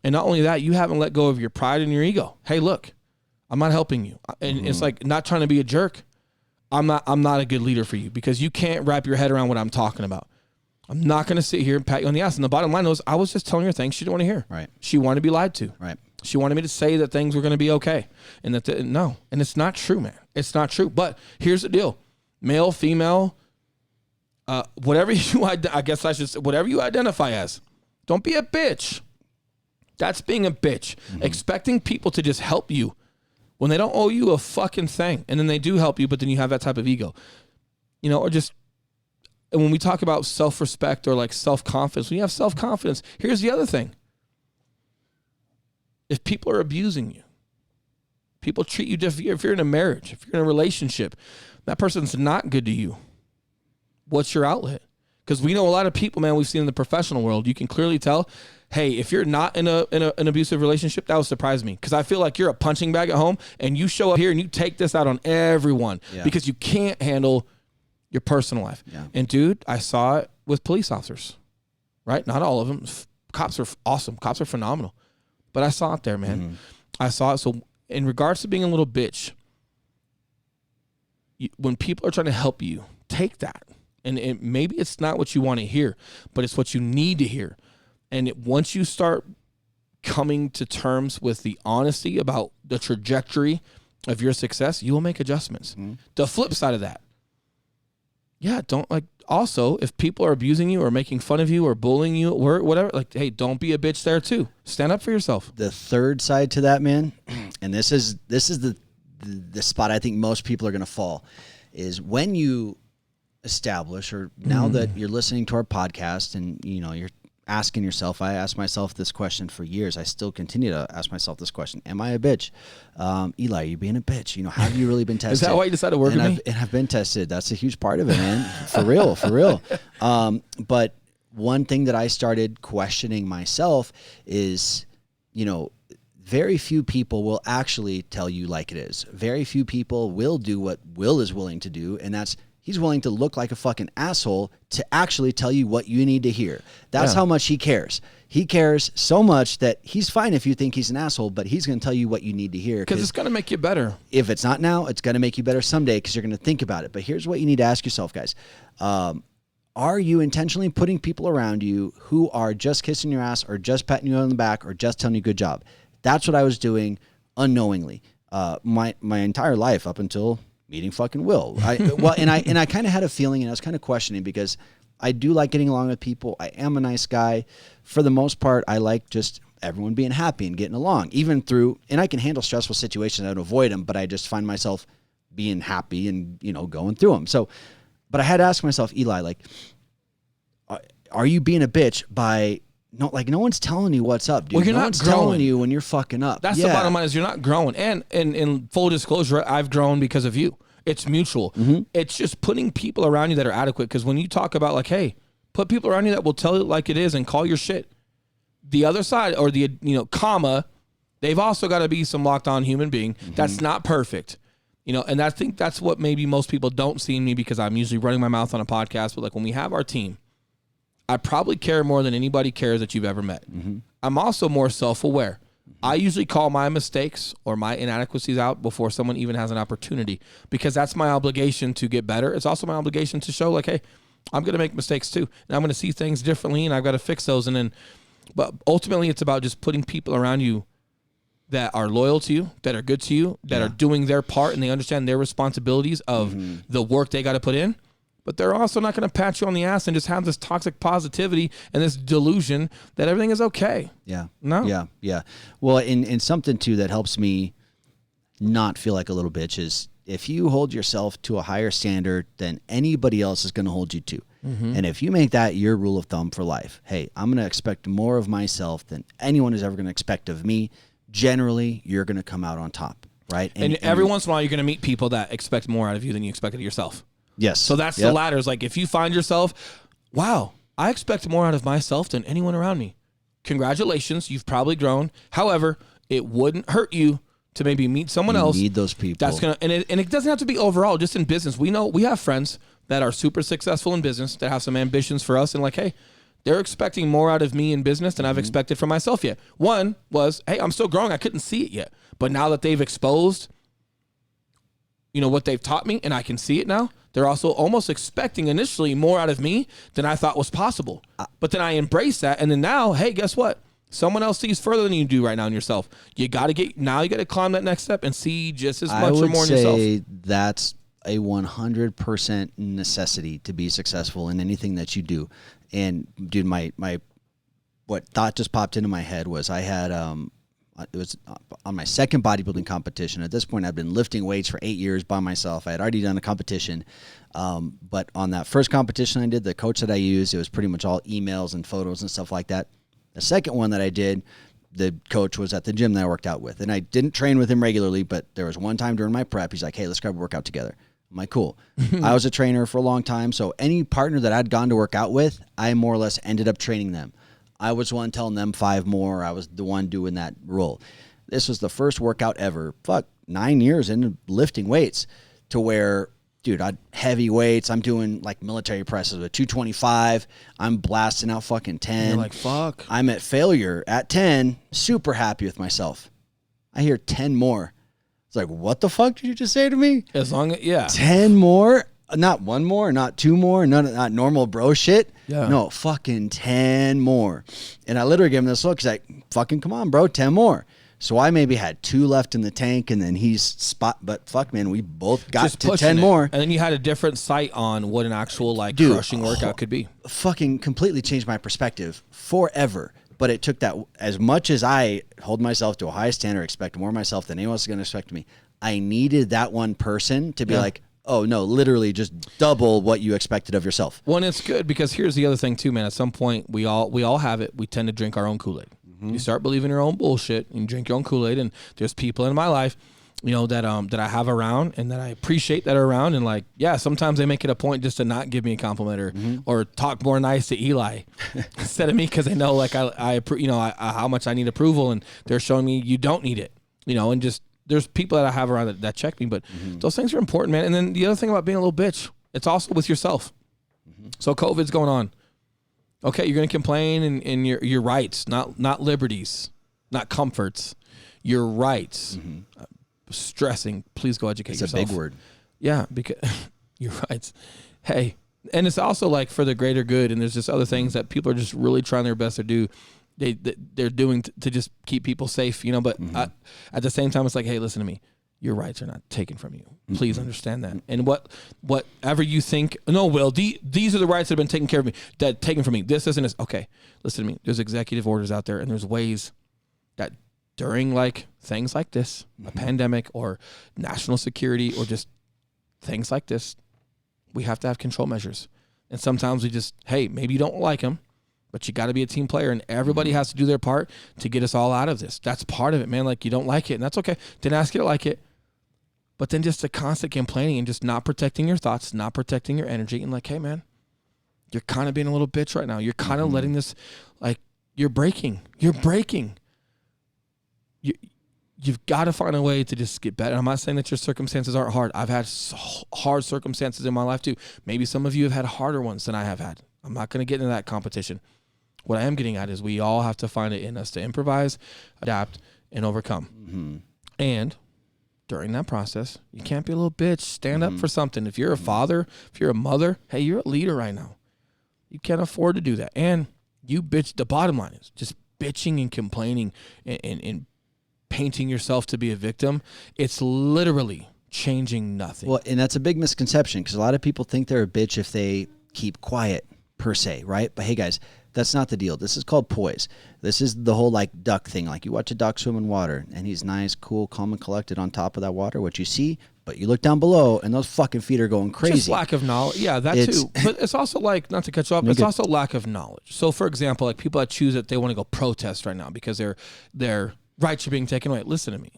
And not only that, you haven't let go of your pride and your ego. Hey, look, I'm not helping you. And it's like, not trying to be a jerk. I'm not a good leader for you because you can't wrap your head around what I'm talking about. I'm not going to sit here and pat you on the ass. And the bottom line was, I was just telling her things she didn't want to hear. Right. She wanted to be lied to. Right. She wanted me to say that things were going to be okay. And that, no. And it's not true, man. It's not true. But here's the deal. Male, female, whatever you, I guess I should say, whatever you identify as, don't be a bitch. That's being a bitch. Expecting people to just help you when they don't owe you a fucking thing. And then they do help you, but then you have that type of ego. You know, or just, and when we talk about self-respect or like self-confidence, when you have self-confidence, here's the other thing. If people are abusing you, people treat you differently. If you're in a marriage, if you're in a relationship, that person's not good to you. What's your outlet? Because we know a lot of people, man, we've seen in the professional world, you can clearly tell, hey, if you're not in an abusive relationship, that would surprise me. Because I feel like you're a punching bag at home and you show up here and you take this out on everyone because you can't handle your personal life. Yeah. And dude, I saw it with police officers, right? Not all of them. Cops are awesome. Cops are phenomenal. But I saw it there, man. I saw it. So in regards to being a little bitch, when people are trying to help you, take that. And maybe it's not what you want to hear, but it's what you need to hear. And once you start coming to terms with the honesty about the trajectory of your success, you will make adjustments. The flip side of that, don't like, also, if people are abusing you or making fun of you or bullying you or whatever, like, hey, don't be a bitch there too. Stand up for yourself. The third side to that, man, and this is the spot I think most people are going to fall, is when you establish, or now that you're listening to our podcast and, you know, you're asking yourself, I asked myself this question for years. I still continue to ask myself this question. Am I a bitch? Eli, are you being a bitch? You know, have you really been tested? Is that why you decided to work with me? And I've been tested. That's a huge part of it, man. For real, for real. But one thing that I started questioning myself is, you know, very few people will actually tell you like it is. Very few people will do what Will is willing to do, and that's he's willing to look like a fucking asshole to actually tell you what you need to hear. That's how much he cares. He cares so much that he's fine if you think he's an asshole, but he's going to tell you what you need to hear. Because it's going to make you better. If it's not now, it's going to make you better someday because you're going to think about it. But here's what you need to ask yourself, guys. Are you intentionally putting people around you who are just kissing your ass or just patting you on the back or just telling you good job? That's what I was doing unknowingly my entire life up until meeting fucking Will. And I kind of had a feeling, and I was kind of questioning because I do like getting along with people. I am a nice guy. For the most part, I like just everyone being happy and getting along, even through, and I can handle stressful situations. I don't avoid them, but I just find myself being happy and, you know, going through them. So, but I had to ask myself, Eli, like, are you being a bitch by no one's telling you what's up, dude. Well, you're no not one's growing. telling you when you're fucking up. That's the bottom line is you're not growing. And in full disclosure, I've grown because of you. It's mutual. It's just putting people around you that are adequate. Because when you talk about like, hey, put people around you that will tell it like it is and call your shit. The other side, or the, you know, comma, they've also got to be some locked on human being that's not perfect. You know, and I think that's what maybe most people don't see in me because I'm usually running my mouth on a podcast. But like when we have our team, I probably care more than anybody cares that you've ever met. I'm also more self-aware. I usually call my mistakes or my inadequacies out before someone even has an opportunity because that's my obligation to get better. It's also my obligation to show like, hey, I'm going to make mistakes too. And I'm going to see things differently and I've got to fix those. And then, but ultimately it's about just putting people around you that are loyal to you, that are good to you, that are doing their part and they understand their responsibilities of the work they got to put in. But they're also not going to pat you on the ass and just have this toxic positivity and this delusion that everything is okay. Yeah. No. Yeah. Well, in something too that helps me not feel like a little bitch is if you hold yourself to a higher standard than anybody else is going to hold you to. And if you make that your rule of thumb for life, hey, I'm going to expect more of myself than anyone is ever going to expect of me. Generally, you're going to come out on top, right? And every once in a while, you're going to meet people that expect more out of you than you expect of yourself. Yes. So that's the ladder. Is like if you find yourself, wow, I expect more out of myself than anyone around me. Congratulations, you've probably grown. However, it wouldn't hurt you to maybe meet someone else. Need those people. That's gonna and it doesn't have to be overall, just in business. We know we have friends that are super successful in business that have some ambitions for us and like, hey, they're expecting more out of me in business than I've expected from myself yet. One was, hey, I'm still growing. I couldn't see it yet. But now that they've exposed, what they've taught me and I can see it now, they're also almost expecting initially more out of me than I thought was possible. But then I embrace that. And then now, hey, guess what? Someone else sees further than you do right now in yourself. You got to climb that next step and see just as much or more in yourself. I would say that's a 100% necessity to be successful in anything that you do. And dude, what thought just popped into my head was I had, it was on my second bodybuilding competition. At this point, I've been lifting weights for 8 years by myself. I had already done a competition. But on that first competition I did, the coach that I used, it was pretty much all emails and photos and stuff like that. The second one that I did, the coach was at the gym that I worked out with. And I didn't train with him regularly, but there was one time during my prep, he's like, hey, let's grab a workout together. I'm like, cool. I was a trainer for a long time. So any partner that I'd gone to work out with, I more or less ended up training them. I was one telling them 5 more. I was the one doing that role. This was the first workout ever, 9 years into lifting weights, to where, dude, heavy weights. I'm doing like military presses with 225. I'm blasting out fucking 10. You're like, fuck. I'm at failure at 10, super happy with myself. I hear 10 more. It's like, what the fuck did you just say to me? As long as, yeah. 10 more? Not 1 more, not 2 more, not normal bro shit. Yeah. No, fucking 10 more. And I literally gave him this look. He's like, fucking come on, bro, 10 more. So I maybe had 2 left in the tank, and then but fuck, man, we both got Just to 10 more. And then you had a different sight on what an actual crushing workout could be. Fucking completely changed my perspective forever. But it took that, as much as I hold myself to a high standard, expect more of myself than anyone else is going to expect me, I needed that one person to be like, oh, no, literally just double what you expected of yourself. Well, and it's good because here's the other thing too, man. At some point, we all have it. We tend to drink our own Kool-Aid. You start believing your own bullshit and drink your own Kool-Aid. And there's people in my life, that I have around and that I appreciate that are around. And like, yeah, sometimes they make it a point just to not give me a compliment or talk more nice to Eli instead of me, because they know like how much I need approval, and they're showing me you don't need it. And just there's people that I have around that check me, but those things are important, man. And then the other thing about being a little bitch, it's also with yourself. So COVID's going on. Okay, you're going to complain and your rights, not liberties, not comforts, your rights. Stressing, please go educate yourself. It's a big word. Yeah, because your rights. Hey, and it's also like for the greater good, and there's just other things that people are just really trying their best to do. They're doing to just keep people safe, but at the same time, it's like, hey, listen to me. Your rights are not taken from you. Please understand that. And whatever you think, no, Will, these are the rights that have been taken from me. This isn't okay. Listen to me. There's executive orders out there, and there's ways that during like things like this, a pandemic or national security or just things like this, we have to have control measures. And sometimes we just, hey, maybe you don't like them, but you got to be a team player, and everybody has to do their part to get us all out of this. That's part of it, man. Like, you don't like it, and that's okay. Didn't ask you to like it. But then just the constant complaining and just not protecting your thoughts, not protecting your energy, and like, hey, man, you're kind of being a little bitch right now. You're kind of letting this, like, you're breaking. You're breaking. You've got to find a way to just get better. I'm not saying that your circumstances aren't hard. I've had hard circumstances in my life too. Maybe some of you have had harder ones than I have had. I'm not going to get into that competition. What I am getting at is we all have to find it in us to improvise, adapt, and overcome. And during that process, you can't be a little bitch. Stand up for something. If you're a father, if you're a mother, hey, you're a leader right now. You can't afford to do that. And you bitch. The bottom line is just bitching and complaining and painting yourself to be a victim. It's literally changing nothing. Well, and that's a big misconception, because a lot of people think they're a bitch if they keep quiet per se, right? But hey, guys, that's not the deal. This is called poise. This is the whole like duck thing. Like, you watch a duck swim in water, and he's nice, cool, calm, and collected on top of that water, what you see, but you look down below, and those fucking feet are going crazy. Just lack of knowledge. Yeah, that too. But it's also like, not to cut you off, it's also lack of knowledge. So, for example, like people that choose that they want to go protest right now because their rights are being taken away. Listen to me.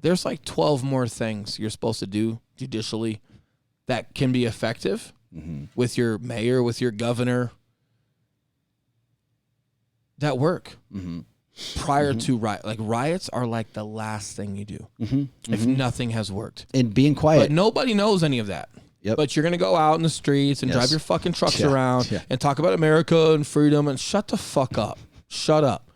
There's like 12 more things you're supposed to do judicially that can be effective with your mayor, with your governor, that work prior to riots are like the last thing you do if nothing has worked. And being quiet. But nobody knows any of that. Yep. But you're going to go out in the streets and drive your fucking trucks around and talk about America and freedom and shut the fuck up. Shut up.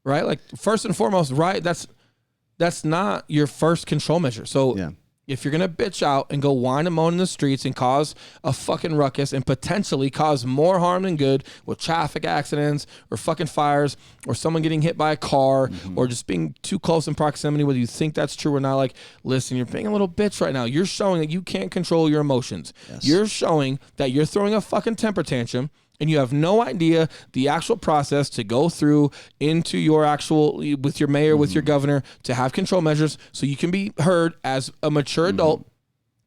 Right? Like, first and foremost, right? That's not your first control measure. So if you're going to bitch out and go whine and moan in the streets and cause a fucking ruckus and potentially cause more harm than good with traffic accidents or fucking fires or someone getting hit by a car or just being too close in proximity, whether you think that's true or not, like, listen, you're being a little bitch right now. You're showing that you can't control your emotions. Yes. You're showing that you're throwing a fucking temper tantrum and you have no idea the actual process to go through into your actual, with your mayor, with your governor, to have control measures so you can be heard as a mature adult,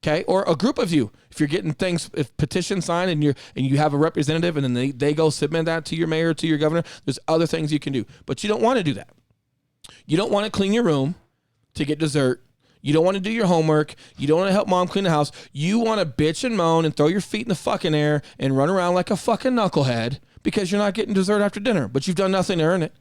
okay? Or a group of you. If you're getting things, if petitions signed and you have a representative and then they go submit that to your mayor, to your governor, there's other things you can do. But you don't want to do that. You don't want to clean your room to get dessert. You don't want to do your homework. You don't want to help mom clean the house. You want to bitch and moan and throw your feet in the fucking air and run around like a fucking knucklehead because you're not getting dessert after dinner, but you've done nothing to earn it,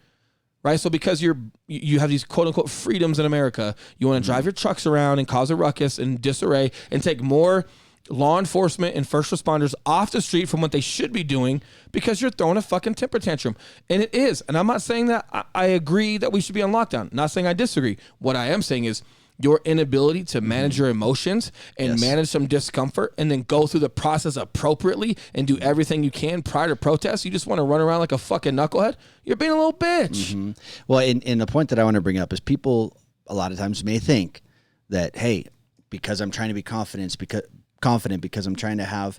right? So because you have these quote unquote freedoms in America, you want to drive your trucks around and cause a ruckus and disarray and take more law enforcement and first responders off the street from what they should be doing because you're throwing a fucking temper tantrum. And it is. And I'm not saying that I agree that we should be on lockdown. Not saying I disagree. What I am saying is your inability to manage your emotions and manage some discomfort and then go through the process appropriately and do everything you can prior to protest. You just want to run around like a fucking knucklehead. You're being a little bitch. Well, and the point that I want to bring up is people a lot of times may think that, hey, because I'm trying to be confident because I'm trying to have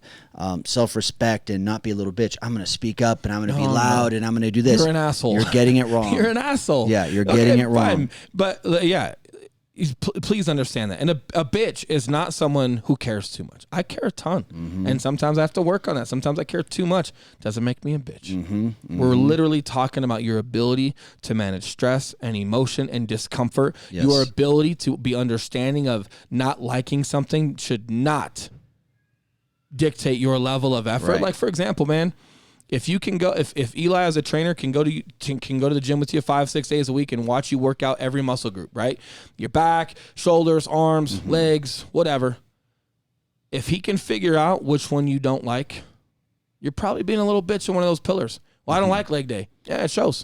self-respect and not be a little bitch, I'm going to speak up and I'm going to be loud and I'm going to do this. You're an asshole. You're getting it wrong. You're an asshole. Yeah, you're getting it wrong. Fine. But please understand that. And a bitch is not someone who cares too much. I care a ton. And sometimes I have to work on that. Sometimes I care too much. Doesn't make me a bitch. We're literally talking about your ability to manage stress and emotion and discomfort. Yes. Your ability to be understanding of not liking something should not dictate your level of effort. Right. Like, for example, man, if you can go, if Eli as a trainer can go to the gym with you 5-6 days a week and watch you work out every muscle group, right? Your back, shoulders, arms, legs, whatever. If he can figure out which one you don't like, you're probably being a little bitch in one of those pillars. Well, I don't like leg day. Yeah, it shows.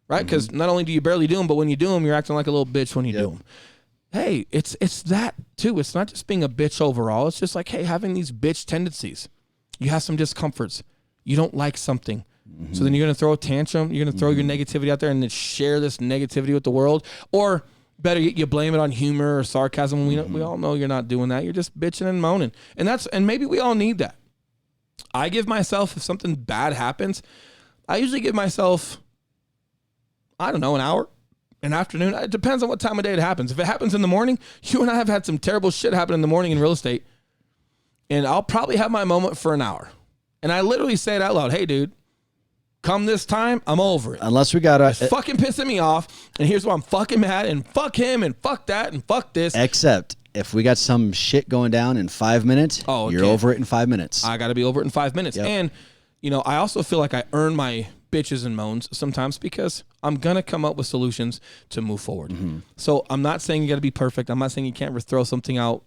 Right? Because not only do you barely do them, but when you do them, you're acting like a little bitch when you do them. Hey, it's that too. It's not just being a bitch overall. It's just like, hey, having these bitch tendencies. You have some discomforts. You don't like something. So then you're going to throw a tantrum. You're going to throw your negativity out there and then share this negativity with the world. Or better yet, you blame it on humor or sarcasm. We all know you're not doing that. You're just bitching and moaning. And maybe we all need that. I give myself, if something bad happens, I usually give myself, I don't know, an hour, an afternoon. It depends on what time of day it happens. If it happens in the morning, you and I have had some terrible shit happen in the morning in real estate. And I'll probably have my moment for an hour. And I literally say it out loud. Hey, dude, come this time, I'm over it. Unless we got it's fucking pissing me off. And here's why I'm fucking mad. And fuck him. And fuck that. And fuck this. Except if we got some shit going down in 5 minutes, you're over it in 5 minutes. I got to be over it in 5 minutes. Yep. And, I also feel like I earn my bitches and moans sometimes because I'm going to come up with solutions to move forward. So I'm not saying you got to be perfect. I'm not saying you can't throw something out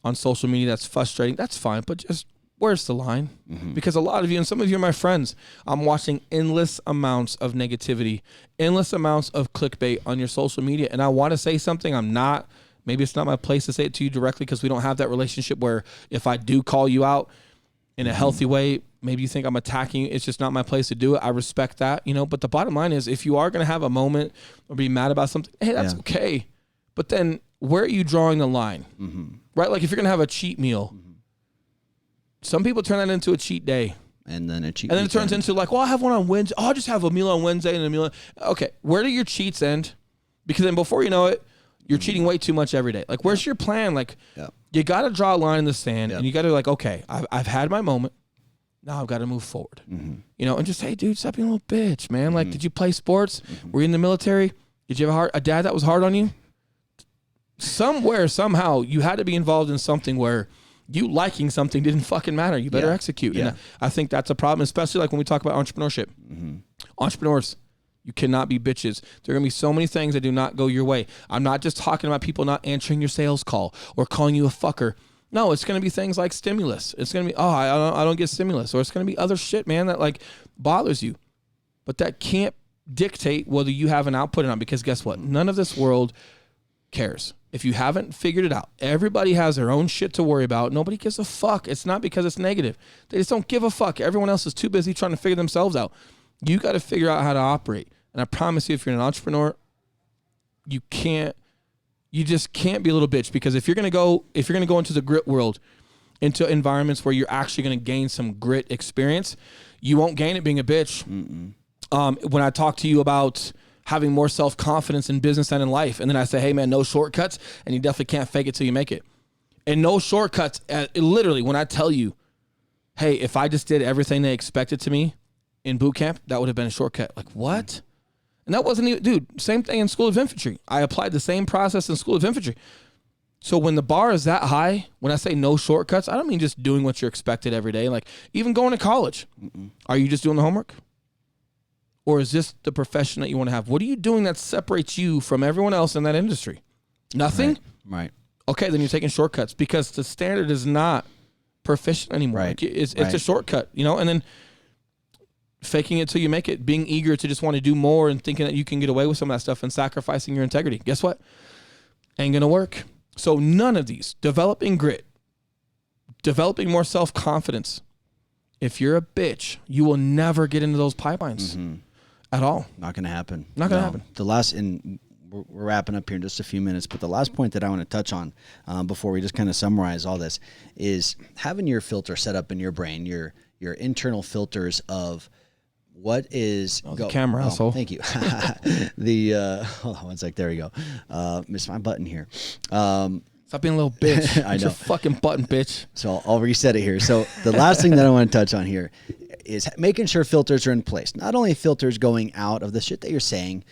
on social media that's frustrating. That's fine. But just, where's the line? Because a lot of you, and some of you are my friends, I'm watching endless amounts of negativity, endless amounts of clickbait on your social media. And I want to say something. Maybe it's not my place to say it to you directly because we don't have that relationship where if I do call you out in a healthy way, maybe you think I'm attacking you. It's just not my place to do it. I respect that, but the bottom line is if you are going to have a moment or be mad about something, hey, that's okay. But then where are you drawing the line? Right? Like if you're going to have a cheat meal, some people turn that into a cheat day. And then it turns into like, well, I'll have one on Wednesday. Oh, I'll just have a meal on Wednesday and a meal. Okay. Where do your cheats end? Because then before you know it, you're cheating way too much every day. Like, where's your plan? Like, you got to draw a line in the sand and you got to like, okay, I've had my moment. Now I've got to move forward. And just, hey, dude, stop being a little bitch, man. Like, did you play sports? Were you in the military? Did you have a dad that was hard on you? Somewhere, somehow, you had to be involved in something where You liking something didn't fucking matter. You better execute. Yeah. And I think that's a problem, especially like when we talk about entrepreneurship. Entrepreneurs, you cannot be bitches. There are going to be so many things that do not go your way. I'm not just talking about people not answering your sales call or calling you a fucker. No, it's going to be things like stimulus. It's going to be, I don't get stimulus. Or it's going to be other shit, man, that like bothers you. But that can't dictate whether you have an output or not, because guess what? None of this world cares. If you haven't figured it out, everybody has their own shit to worry about. Nobody gives a fuck. It's not because it's negative. They just don't give a fuck. Everyone else is too busy trying to figure themselves out. You got to figure out how to operate. And I promise you, if you're an entrepreneur, you just can't be a little bitch, because if you're going to go into the grit world, into environments where you're actually going to gain some grit experience, you won't gain it being a bitch. When I talk to you about having more self-confidence in business and in life, and then I say, hey man, no shortcuts, and you definitely can't fake it till you make it. And no shortcuts, literally, when I tell you, hey, if I just did everything they expected to me in boot camp, that would have been a shortcut. Like, what? And that wasn't even, dude, same thing in School of Infantry. I applied the same process in School of Infantry. So when the bar is that high, when I say no shortcuts, I don't mean just doing what you're expected every day. Like, even going to college, are you just doing the homework? Or is this the profession that you want to have? What are you doing that separates you from everyone else in that industry? Nothing? Right. Okay, then you're taking shortcuts, because the standard is not proficient anymore. Right. Like, it's a shortcut, and then faking it till you make it, being eager to just want to do more and thinking that you can get away with some of that stuff and sacrificing your integrity. Guess what? Ain't going to work. So none of these, developing grit, developing more self-confidence, if you're a bitch, you will never get into those pipelines at all. Not going to happen. Not going to happen. The last, and we're wrapping up here in just a few minutes, but the last point that I want to touch on before we just kind of summarize all this is having your filter set up in your brain, your internal filters of what is the camera, asshole. Thank you. Hold on one sec. There we go. Missed my button here. Stop being a little bitch. I know. It's your fucking button, bitch. So I'll reset it here. So the last thing that I want to touch on here is making sure filters are in place. Not only filters going out of the shit that you're saying,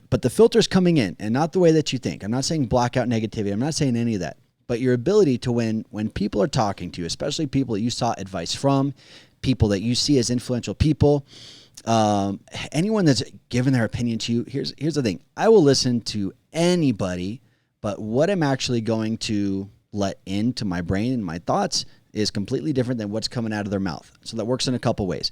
but the filters coming in, and not the way that you think. I'm not saying block out negativity. I'm not saying any of that. But your ability to when people are talking to you, especially people that you sought advice from, people that you see as influential people, anyone that's given their opinion to you, here's the thing. I will listen to anybody, but what I'm actually going to let into my brain and my thoughts is completely different than what's coming out of their mouth. So that works in a couple ways.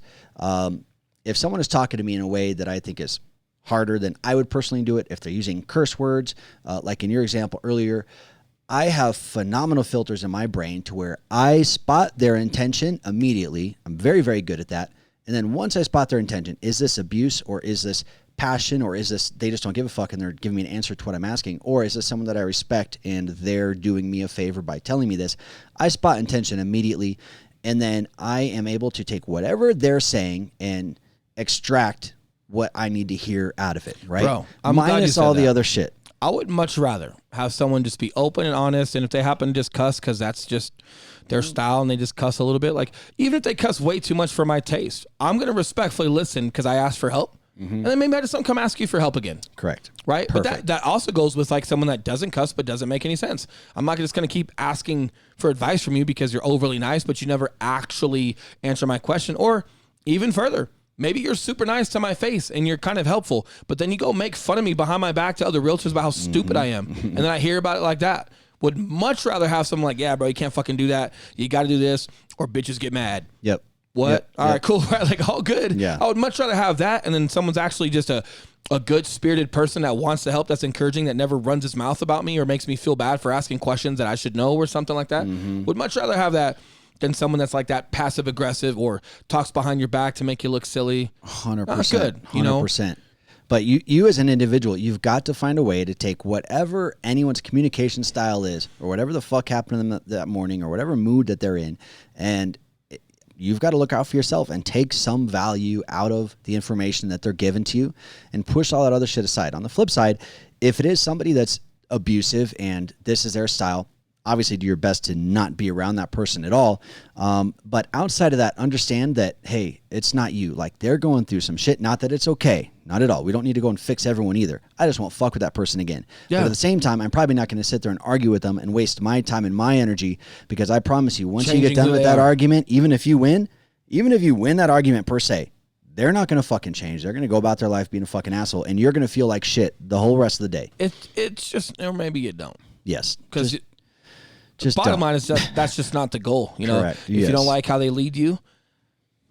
If someone is talking to me in a way that I think is harder than I would personally do it, if they're using curse words, like in your example earlier, I have phenomenal filters in my brain to where I spot their intention immediately. I'm very, very good at that. And then once I spot their intention, is this abuse, or is this passion, or is this they just don't give a fuck and they're giving me an answer to what I'm asking, or is this someone that I respect and they're doing me a favor by telling me this? I spot intention immediately, and then I am able to take whatever they're saying and extract what I need to hear out of it, right? Bro, I'm glad you minus said all the that. other shit. I would much rather have someone just be open and honest, and if they happen to just cuss because that's just their style and they just cuss a little bit, like even if they cuss way too much for my taste, I'm going to respectfully listen because I asked for help. And then maybe I just don't come ask you for help again. Correct. Right? Perfect. But that also goes with like someone that doesn't cuss but doesn't make any sense. I'm not just going to keep asking for advice from you because you're overly nice, but you never actually answer my question. Or even further, maybe you're super nice to my face and you're kind of helpful, but then you go make fun of me behind my back to other realtors about how stupid I am. And then I hear about it like that. Would much rather have someone like, yeah, bro, you can't fucking do that. You got to do this, or bitches get mad. Yep. What? Yep. All right, cool. Right, like all good. Yeah. I would much rather have that, and then someone's actually just a good spirited person that wants to help, that's encouraging, that never runs his mouth about me or makes me feel bad for asking questions that I should know or something like that. Would much rather have that than someone that's like that passive aggressive or talks behind your back to make you look silly. 100%. Not good. 100%. But you as an individual, you've got to find a way to take whatever anyone's communication style is, or whatever the fuck happened to them that morning, or whatever mood that they're in, and you've got to look out for yourself and take some value out of the information that they're given to you and push all that other shit aside. On the flip side, if it is somebody that's abusive and this is their style, obviously do your best to not be around that person at all. But outside of that, understand that, hey, it's not you. Like, they're going through some shit. Not that it's okay. Not at all. We don't need to go and fix everyone either. I just won't fuck with that person again. Yeah. But at the same time, I'm probably not going to sit there and argue with them and waste my time and my energy, because I promise you, once you get done with that argument, even if you win that argument per se, they're not going to fucking change. They're going to go about their life being a fucking asshole, and you're going to feel like shit the whole rest of the day. It's just, or maybe you don't. Yes. Because just bottom line is that's just not the goal. You know, Correct. If you don't like how they lead you,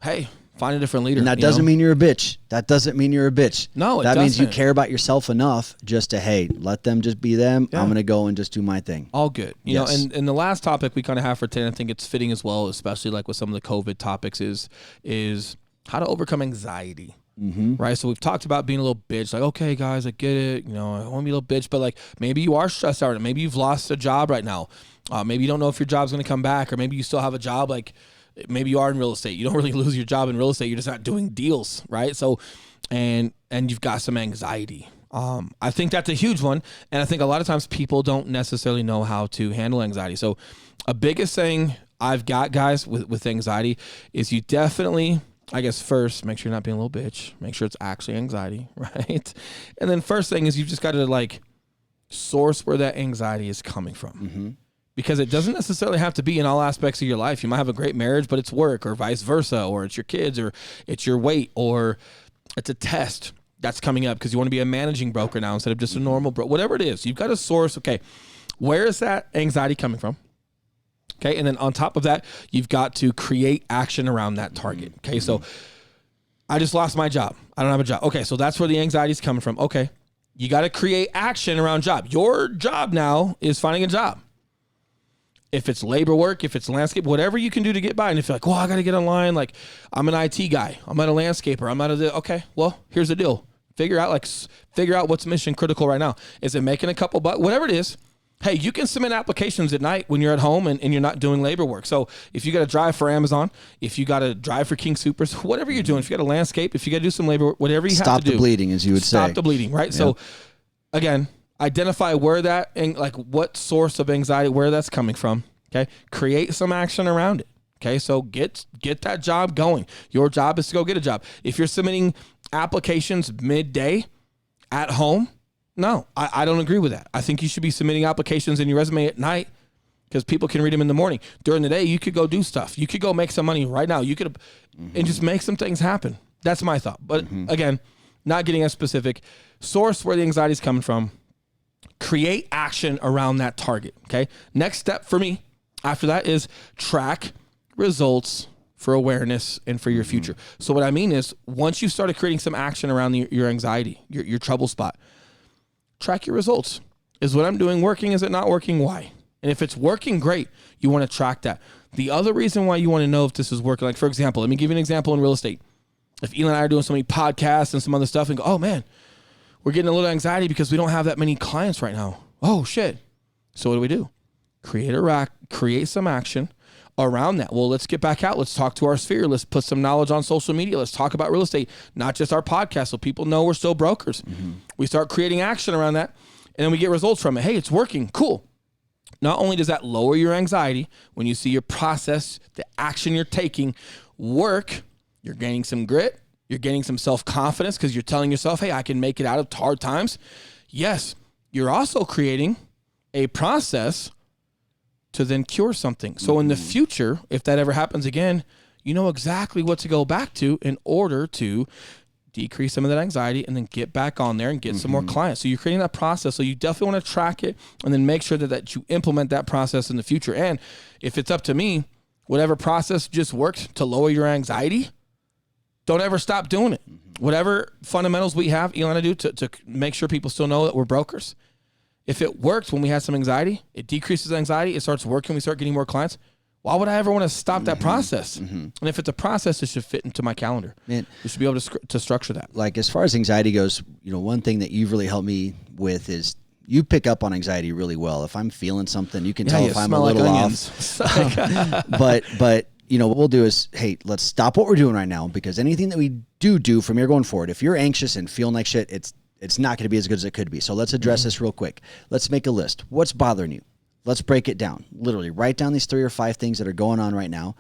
hey, find a different leader. And that doesn't mean you're a bitch. That doesn't mean you're a bitch. No, that means you care about yourself enough just to, hey, let them just be them. Yeah. I'm going to go and just do my thing. All good. You know, and the last topic we kind of have for today, I think it's fitting as well, especially like with some of the COVID topics, is how to overcome anxiety. Mm-hmm. Right. So we've talked about being a little bitch, like, okay, guys, I get it. You know, I want to be a little bitch, but like maybe you are stressed out. Maybe you've lost a job right now. Maybe you don't know if your job's going to come back, or maybe you still have a job. Like maybe you are in real estate. You don't really lose your job in real estate. You're just not doing deals. Right. So, and you've got some anxiety. I think that's a huge one. And I think a lot of times people don't necessarily know how to handle anxiety. So a biggest thing I've got, guys, with anxiety is you definitely, I guess, first, make sure you're not being a little bitch. Make sure it's actually anxiety, right? And then first thing is you've just got to like source where that anxiety is coming from. Mm-hmm. Because it doesn't necessarily have to be in all aspects of your life. You might have a great marriage, but it's work, or vice versa, or it's your kids, or it's your weight, or it's a test that's coming up because you want to be a managing broker now instead of just a normal broker. Whatever it is, you've got to source, okay, where is that anxiety coming from? Okay, and then on top of that, you've got to create action around that target. Okay, so I just lost my job. I don't have a job. Okay, so that's where the anxiety is coming from. Okay, you got to create action around job. Your job now is finding a job. If it's labor work, if it's landscape, whatever you can do to get by. And if you're like, well, I got to get online. Like, I'm an IT guy. I'm not a landscaper. I'm not a, okay, well, here's the deal. Figure out what's mission critical right now. Is it making a couple bucks? Whatever it is. Hey, you can submit applications at night when you're at home and you're not doing labor work. So if you got to drive for Amazon, if you got to drive for King Supers, whatever you're doing, if you got to landscape, if you got to do some labor work, whatever you have to do. Stop the bleeding, as you would say. Stop the bleeding, right? Yep. So again, identify where that, and like what source of anxiety, where that's coming from. Okay. Create some action around it. Okay. So get that job going. Your job is to go get a job. If you're submitting applications midday at home, no, I don't agree with that. I think you should be submitting applications in your resume at night because people can read them in the morning. During the day, you could go do stuff. You could go make some money right now. You could and just make some things happen. That's my thought. But again, not getting as specific. Source where the anxiety is coming from. Create action around that target. Okay. Next step for me after that is track results for awareness and for your future. So what I mean is once you started creating some action around your anxiety, your trouble spot, track your results. Is what I'm doing working? Is it not working? Why? And if it's working, great. You want to track that. The other reason why you want to know if this is working, like for example, let me give you an example in real estate. If Elon and I are doing so many podcasts and some other stuff and go, oh man, we're getting a little anxiety because we don't have that many clients right now. Oh shit. So what do? Create some action around that. Well, let's get back out. Let's talk to our sphere. Let's put some knowledge on social media. Let's talk about real estate, not just our podcast, so people know we're still brokers. We start creating action around that, and then we get results from it. Hey, it's working. Cool. Not only does that lower your anxiety when you see your process, the action you're taking work, you're gaining some grit, you're gaining some self-confidence because you're telling yourself, hey, I can make it out of hard times. Yes, you're also creating a process to then cure something. So in the future, if that ever happens again, you know exactly what to go back to in order to decrease some of that anxiety and then get back on there and get some more clients. So you're creating that process. So you definitely want to track it and then make sure that you implement that process in the future. And if it's up to me, whatever process just worked to lower your anxiety, don't ever stop doing it. Whatever fundamentals we have, Elon, do to make sure people still know that we're brokers. If it works when we have some anxiety, it decreases anxiety, it starts working, we start getting more clients. Why would I ever want to stop that process? And if it's a process, it should fit into my calendar. Man, you should be able to structure that. Like as far as anxiety goes, you know, one thing that you've really helped me with is you pick up on anxiety really well. If I'm feeling something, you can tell if I'm a little off. But you know, what we'll do is, hey, let's stop what we're doing right now, because anything that we do from here going forward, if you're anxious and feeling like shit, it's not going to be as good as it could be. So let's address this real quick. Let's make a list. What's bothering you? Let's break it down. Literally write down these 3 or 5 things that are going on right now.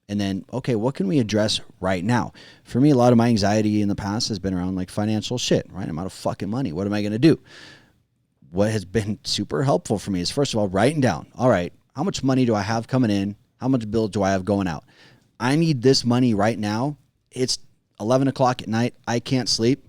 And then, okay, what can we address right now? For me, a lot of my anxiety in the past has been around like financial shit, right? I'm out of fucking money. What am I going to do? What has been super helpful for me is, first of all, writing down, all right, how much money do I have coming in? How much bill do I have going out? I need this money right now. It's 11 o'clock at night. I can't sleep.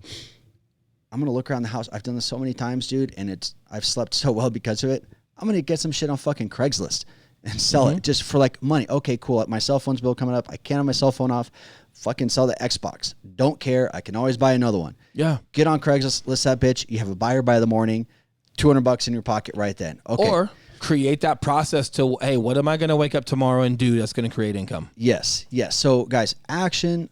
I'm going to look around the house. I've done this so many times, dude, and I've slept so well because of it. I'm going to get some shit on fucking Craigslist and sell it just for like money. Okay, cool. My cell phone's bill coming up. I can't have my cell phone off. Fucking sell the Xbox. Don't care. I can always buy another one. Yeah. Get on Craigslist, list that bitch. You have a buyer by the morning, $200 in your pocket right then. Okay. Or create that process to, hey, what am I going to wake up tomorrow and do that's going to create income? Yes. So guys, action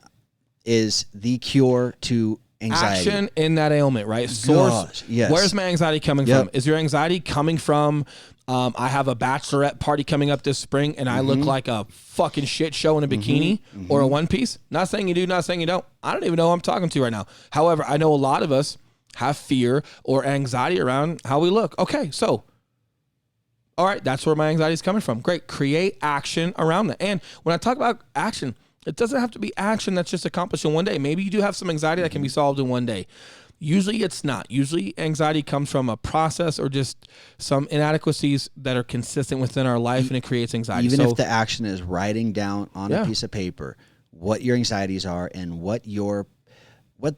is the cure to anxiety. Action in that ailment, right? Source. Gosh, yes. Where's my anxiety coming from? Is your anxiety coming from, I have a bachelorette party coming up this spring and I look like a fucking shit show in a bikini or a one piece? Not saying you do, not saying you don't. I don't even know who I'm talking to right now. However, I know a lot of us have fear or anxiety around how we look. Okay, so, all right, that's where my anxiety is coming from. Great. Create action around that. And when I talk about action, it doesn't have to be action that's just accomplished in one day. Maybe you do have some anxiety that can be solved in one day. Usually it's not. Usually anxiety comes from a process or just some inadequacies that are consistent within our life, and it creates anxiety. Even if the action is writing down on a piece of paper what your anxieties are and what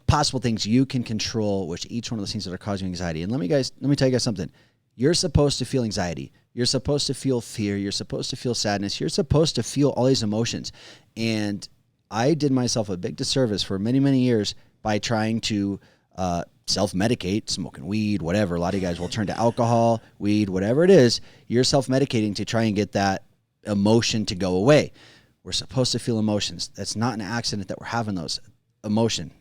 possible things you can control, which each one of those things that are causing anxiety. And let me tell you guys something. You're supposed to feel anxiety. You're supposed to feel fear. You're supposed to feel sadness. You're supposed to feel all these emotions. And I did myself a big disservice for many, many years by trying to self-medicate, smoking weed, whatever. A lot of you guys will turn to alcohol, weed, whatever it is. You're self-medicating to try and get that emotion to go away. We're supposed to feel emotions. That's not an accident that we're having those. Emotion.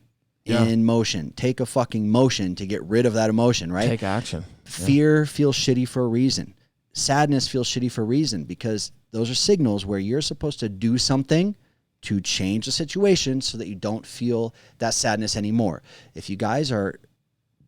In motion. Take a fucking motion to get rid of that emotion, right? Take action. Fear feels shitty for a reason. Sadness feels shitty for a reason, because those are signals where you're supposed to do something to change the situation so that you don't feel that sadness anymore. If you guys are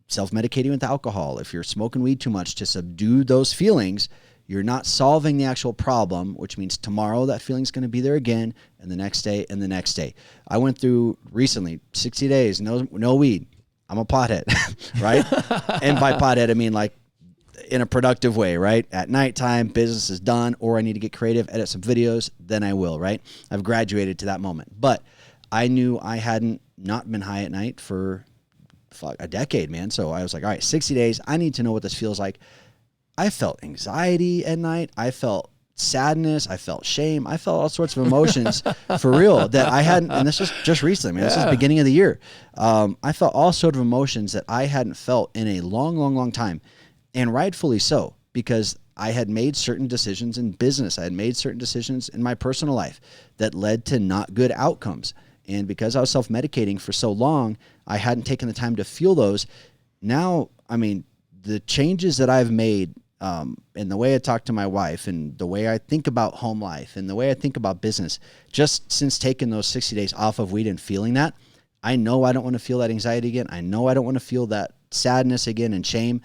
self-medicating with alcohol, if you're smoking weed too much to subdue those feelings, you're not solving the actual problem, which means tomorrow that feeling's going to be there again, and the next day, and the next day. I went through recently 60 days, no weed. I'm a pothead, right? And by pothead, I mean like in a productive way, right? At nighttime, business is done, or I need to get creative, edit some videos, then I will, right? I've graduated to that moment. But I knew I hadn't not been high at night for a decade, man. So I was like, all right, 60 days. I need to know what this feels like. I felt anxiety at night. I felt sadness. I felt shame. I felt all sorts of emotions for real that I hadn't, and this was just recently, man. This is the beginning of the year. I felt all sorts of emotions that I hadn't felt in a long, long, long time. And rightfully so, because I had made certain decisions in business. I had made certain decisions in my personal life that led to not good outcomes. And because I was self-medicating for so long, I hadn't taken the time to feel those. Now, I mean, the changes that I've made in the way I talk to my wife and the way I think about home life and the way I think about business, just since taking those 60 days off of weed and feeling that, I know I don't want to feel that anxiety again. I know I don't want to feel that sadness again and shame.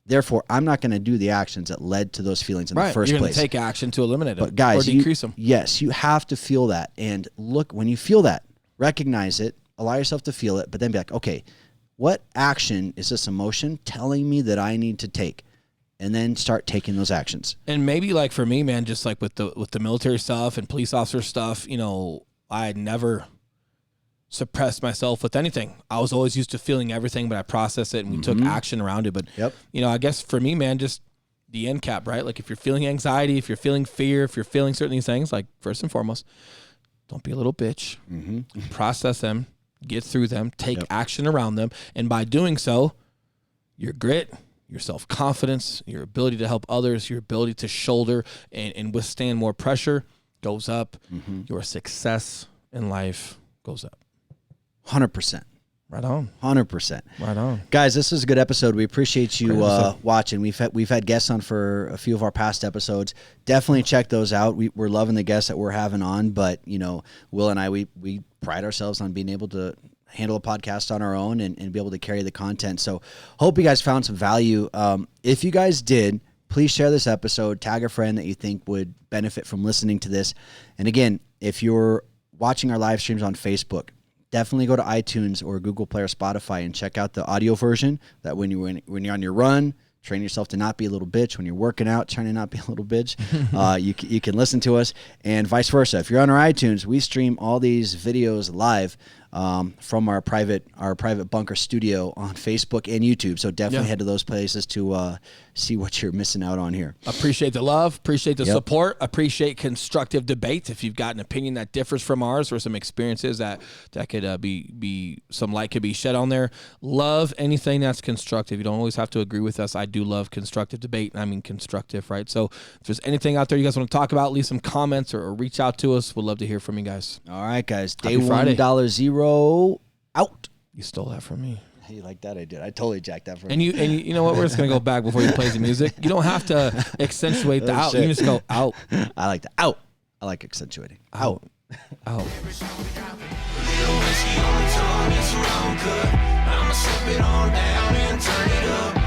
Therefore, I'm not going to do the actions that led to those feelings in the first You're going place. to take action to eliminate them, but guys, or decrease them. Yes, you have to feel that. And look, when you feel that, recognize it, allow yourself to feel it, but then be like, okay, what action is this emotion telling me that I need to take? And then start taking those actions. And maybe like for me, man, just like with the military stuff and police officer stuff, you know, I had never suppressed myself with anything. I was always used to feeling everything, but I processed it and we took action around it. But, you know, I guess for me, man, just the end cap, right? Like if you're feeling anxiety, if you're feeling fear, if you're feeling certain these things, like first and foremost, don't be a little bitch. Process them, get through them, take action around them. And by doing so, your grit, your self-confidence, your ability to help others, your ability to shoulder and withstand more pressure goes up. Your success in life goes up. 100%. Right on. 100%. Right on. Guys, this is a good episode. We appreciate you watching. We've had guests on for a few of our past episodes. Definitely check those out. We're loving the guests that we're having on, but you know, Will and I, we pride ourselves on being able to handle a podcast on our own and be able to carry the content. So hope you guys found some value. If you guys did, please share this episode, tag a friend that you think would benefit from listening to this. And again, if you're watching our live streams on Facebook, definitely go to iTunes or Google Play or Spotify and check out the audio version. That when you're on your run, train yourself to not be a little bitch. When you're working out, trying to not be a little bitch, you can listen to us, and vice versa. If you're on our iTunes, we stream all these videos live from our private bunker studio on Facebook and YouTube. So definitely head to those places to see what you're missing out on here. Appreciate the love, appreciate the support, appreciate constructive debate. If you've got an opinion that differs from ours or some experiences that could be some light could be shed on there, love anything that's constructive. You don't always have to agree with us. I do love constructive debate. I mean constructive, right? So if there's anything out there you guys want to talk about, leave some comments or reach out to us. We'd love to hear from you guys. All right, guys. Day Happy Friday. $1 out. You stole that from me. You like that? I did. I totally jacked that from you. And you know what? We're just gonna go back before you play the music. You don't have to accentuate the out. Shit. You can just go out. I like the out. I like accentuating. Out. Out. I'ma sip it on down and turn it up.